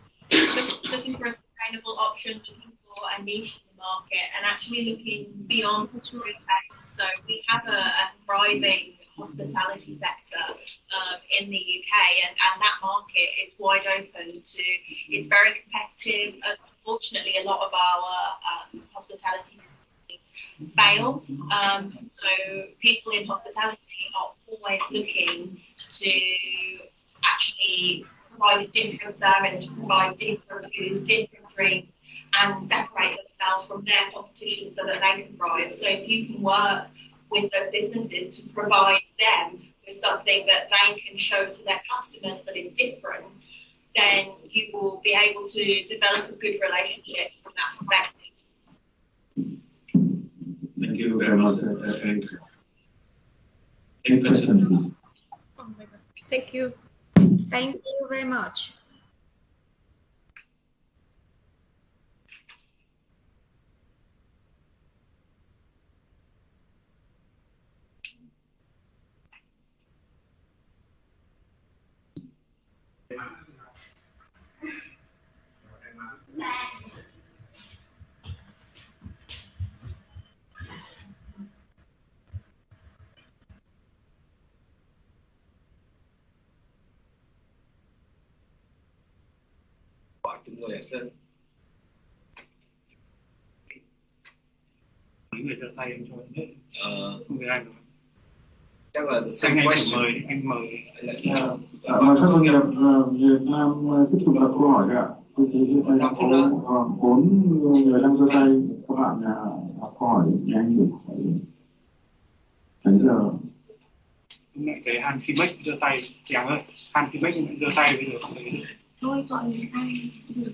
Looking for a sustainable option, looking for a niche in the market, and actually looking beyond food. So we have a thriving hospitality sector in the UK, and that market is wide open to. It's very competitive. Unfortunately, a lot of our hospitality fail. So people in hospitality are always looking to actually provide a different service, to provide different foods, different drinks, and separate themselves from their competition so that they can thrive. So if you can work with those businesses to provide them with something that they can show to their customers that is different, then you will be able to develop a good relationship from that perspective. Thank you very much. Any questions, please? Oh my God. Thank you. Thank you very much. Mấy người giơ tay em cho không người anh rồi. Chắc là the Anh same question. anh mời. Mời các doanh nghiệp Việt Nam tiếp tục đặt câu hỏi ạ. Tôi thấy hiện nay có 4 người đang giơ tay. Các bạn đặt câu hỏi nhanh được. Đến giờ. Mẹ thấy Han Khi Bách giơ tay, Chàng ơi. Han Khi Bách giơ tay bây giờ không thấy được. Thôi gọi anh được.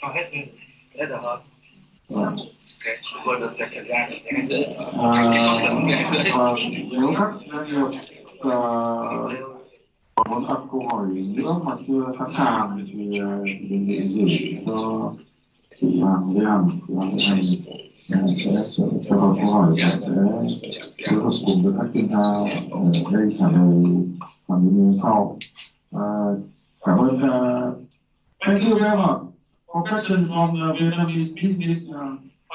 Cho hết lên. Hết rồi hả? Okay. Vừa được thời gian để anh giữ. Nếu các doanh nghiệp muốn đặt câu hỏi nữa mà chưa sẵn sàng thì đề nghị gửi cho chị Hàng với Hàng sẽ cho câu hỏi và sẽ phối hợp cùng với các chuyên gia ở đây trả lời bằng email sau. Cảm ơn. Thank you very much. For question from Vietnamese business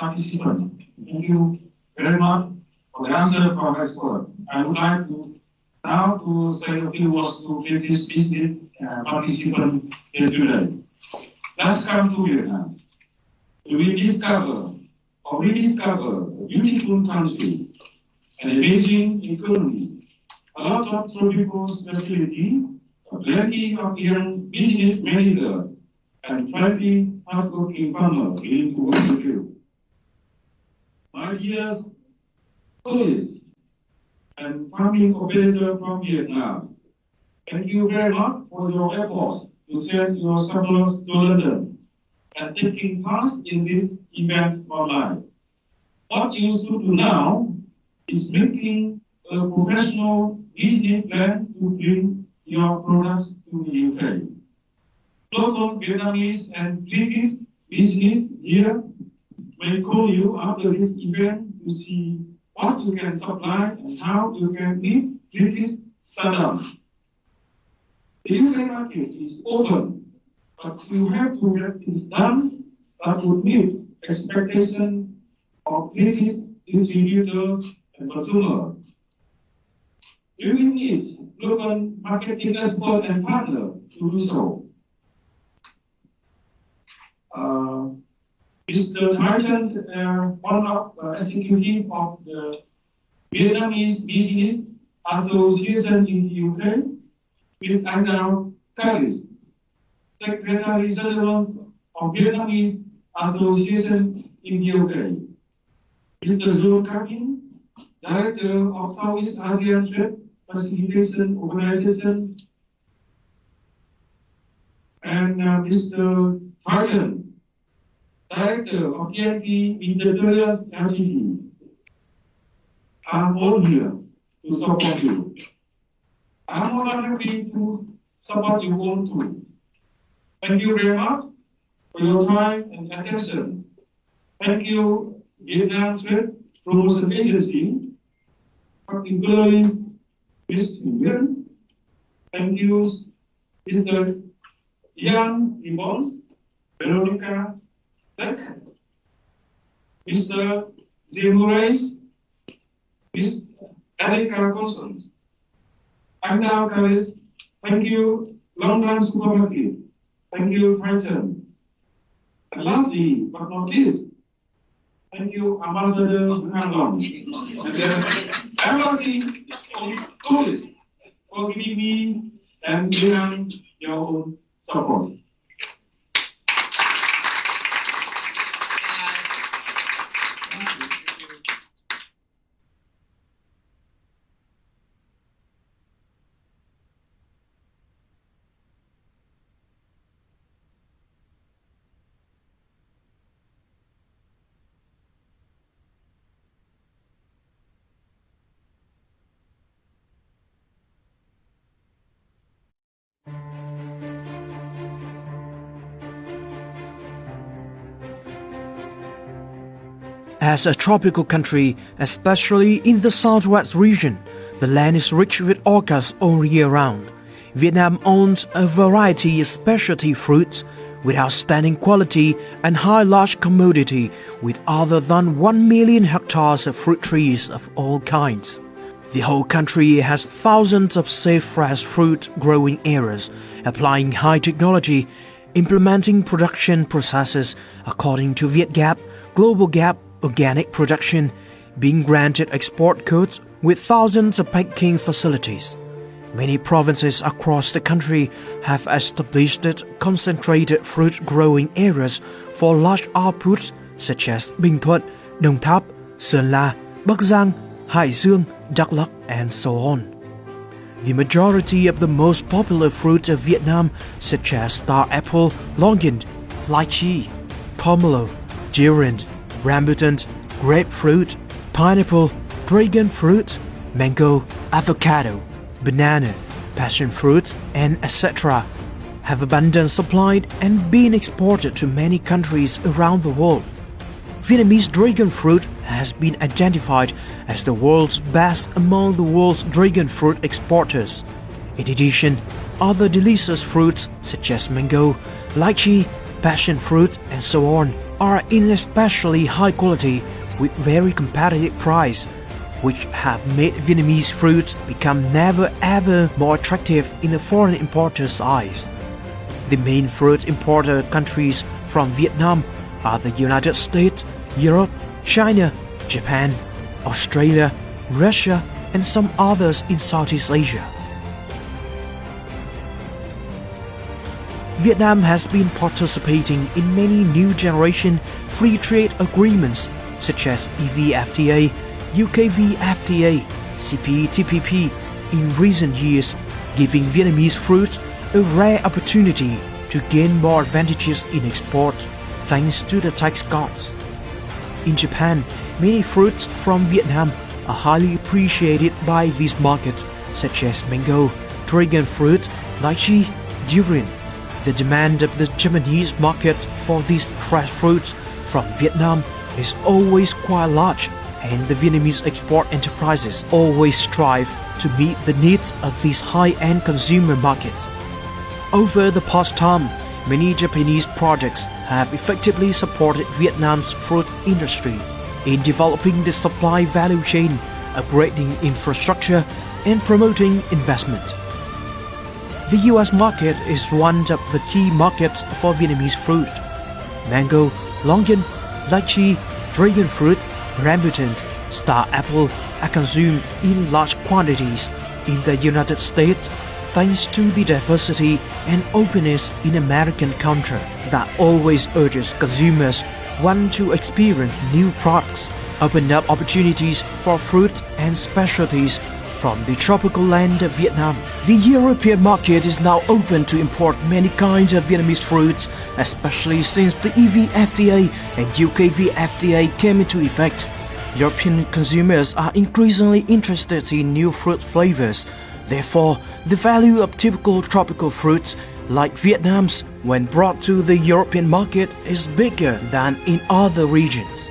participant. Thank you very much for the answer from expert. I would like to now to say a few words to this business participant here today. Let's come to Vietnam. We discover a beautiful country, an amazing economy, a lot of tropical facility, plenty of young business managers, and friendly, hardworking farmers willing to work with you. My dear colleagues and farming operator from Vietnam, thank you very much for your efforts to send your suppliers to London and taking part in this event online. What you should do now is making a professional business plan to bring your products to the UK. Local Vietnamese and British business here may call you after this event to see what you can supply and how you can meet British standards. The UK market is open, but you have to get this done that would meet expectations of British distributors and consumers. During it, local marketing expert and partner to do so. Mr. Titan, one of executive of the Vietnamese Business Association in the Ukraine, Ms. Anna Callis, Secretary General of Vietnamese Association in the Ukraine, Mr. Zhu Kakin, Director of Southeast Asian Trade Facilitation Organization, and Mr. Titan, Director of TNT Interiors Ltd. I'm all here to support you. I'm more than happy to support you all too. Thank you very much for your time and attention. Thank you, Vietnam Trade Promotion Agency, particularly Mr. Nguyen. Thank you, Mr. Yang Ibons, Veronica Tech, Mr. Zimurace, Ms. Erika Coulson. I'm now Callis. Thank you, Longland Supermarket. Thank you, Titan. And lastly, but not least, thank you, Ambassador Hanlon. And Embassy Police for giving me and giving your own support. As a tropical country, especially in the southwest region, the land is rich with orchids all year round. Vietnam owns a variety of specialty fruits with outstanding quality and high large commodity, with other than 1 million hectares of fruit trees of all kinds. The whole country has thousands of safe fresh fruit growing areas, applying high technology, implementing production processes according to VietGAP, Global GAP, organic production, being granted export codes with thousands of packing facilities. Many provinces across the country have established concentrated fruit growing areas for large outputs such as Bình Thuận, Đồng Tháp, Sơn La, Bắc Giang, Hải Dương, Đắk Lắk, and so on. The majority of the most popular fruits of Vietnam, such as star apple, longan, lychee, pomelo, durian, rambutan, grapefruit, pineapple, dragon fruit, mango, avocado, banana, passion fruit, and etc. have abundant supplied and been exported to many countries around the world. Vietnamese dragon fruit has been identified as the world's best among the world's dragon fruit exporters. In addition, other delicious fruits such as mango, lychee, passion fruit, and so on are in especially high quality with very competitive price, which have made Vietnamese fruit become never ever more attractive in the foreign importers' eyes. The main fruit importer countries from Vietnam are the United States, Europe, China, Japan, Australia, Russia, and some others in Southeast Asia. Vietnam has been participating in many new generation free trade agreements such as EVFTA, UKVFTA, CPTPP in recent years, giving Vietnamese fruit a rare opportunity to gain more advantages in export thanks to the tax cuts. In Japan, many fruits from Vietnam are highly appreciated by this market, such as mango, dragon fruit, lychee, durian. The demand of the Japanese market for these fresh fruits from Vietnam is always quite large, and the Vietnamese export enterprises always strive to meet the needs of this high-end consumer market. Over the past time, many Japanese projects have effectively supported Vietnam's fruit industry in developing the supply value chain, upgrading infrastructure, and promoting investment. The US market is one of the key markets for Vietnamese fruit. Mango, longan, lychee, dragon fruit, rambutan, star apple are consumed in large quantities in the United States thanks to the diversity and openness in American culture that always urges consumers want to experience new products, open up opportunities for fruit and specialties from the tropical land of Vietnam. The European market is now open to import many kinds of Vietnamese fruits, especially since the EVFTA and UK VIETRADE came into effect. European consumers are increasingly interested in new fruit flavors. Therefore, the value of typical tropical fruits like Vietnam's when brought to the European market is bigger than in other regions.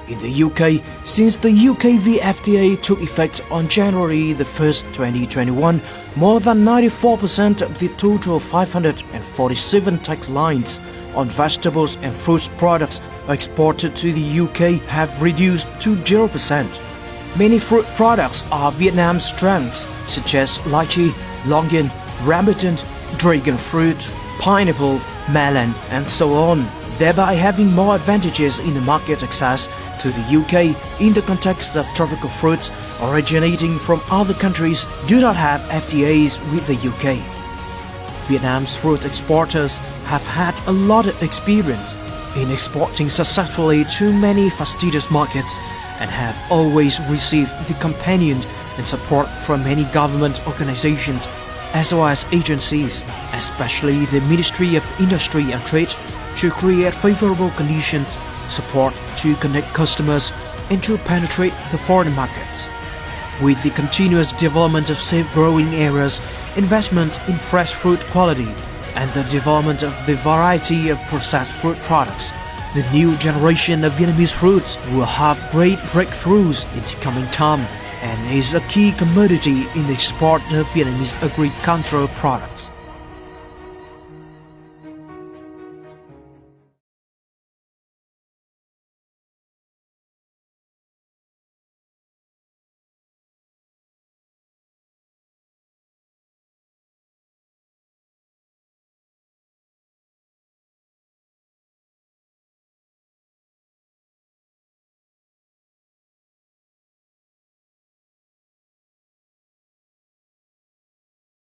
In the UK, since the UK VIETRADE took effect on January 1st, 2021, more than 94% of the total 547 tax lines on vegetables and fruit products exported to the UK have reduced to 0%. Many fruit products are Vietnam's strengths, such as lychee, longan, rambutan, dragon fruit, pineapple, melon, and so on, thereby having more advantages in the market access to the UK in the context of tropical fruits originating from other countries do not have FTAs with the UK. Vietnam's fruit exporters have had a lot of experience in exporting successfully to many fastidious markets and have always received the companion and support from many government organizations as well as agencies, especially the Ministry of Industry and Trade, to create favorable conditions, support to connect customers, and to penetrate the foreign markets. With the continuous development of safe growing areas, investment in fresh fruit quality, and the development of the variety of processed fruit products, the new generation of Vietnamese fruits will have great breakthroughs in the coming time and is a key commodity in the export of Vietnamese agricultural products.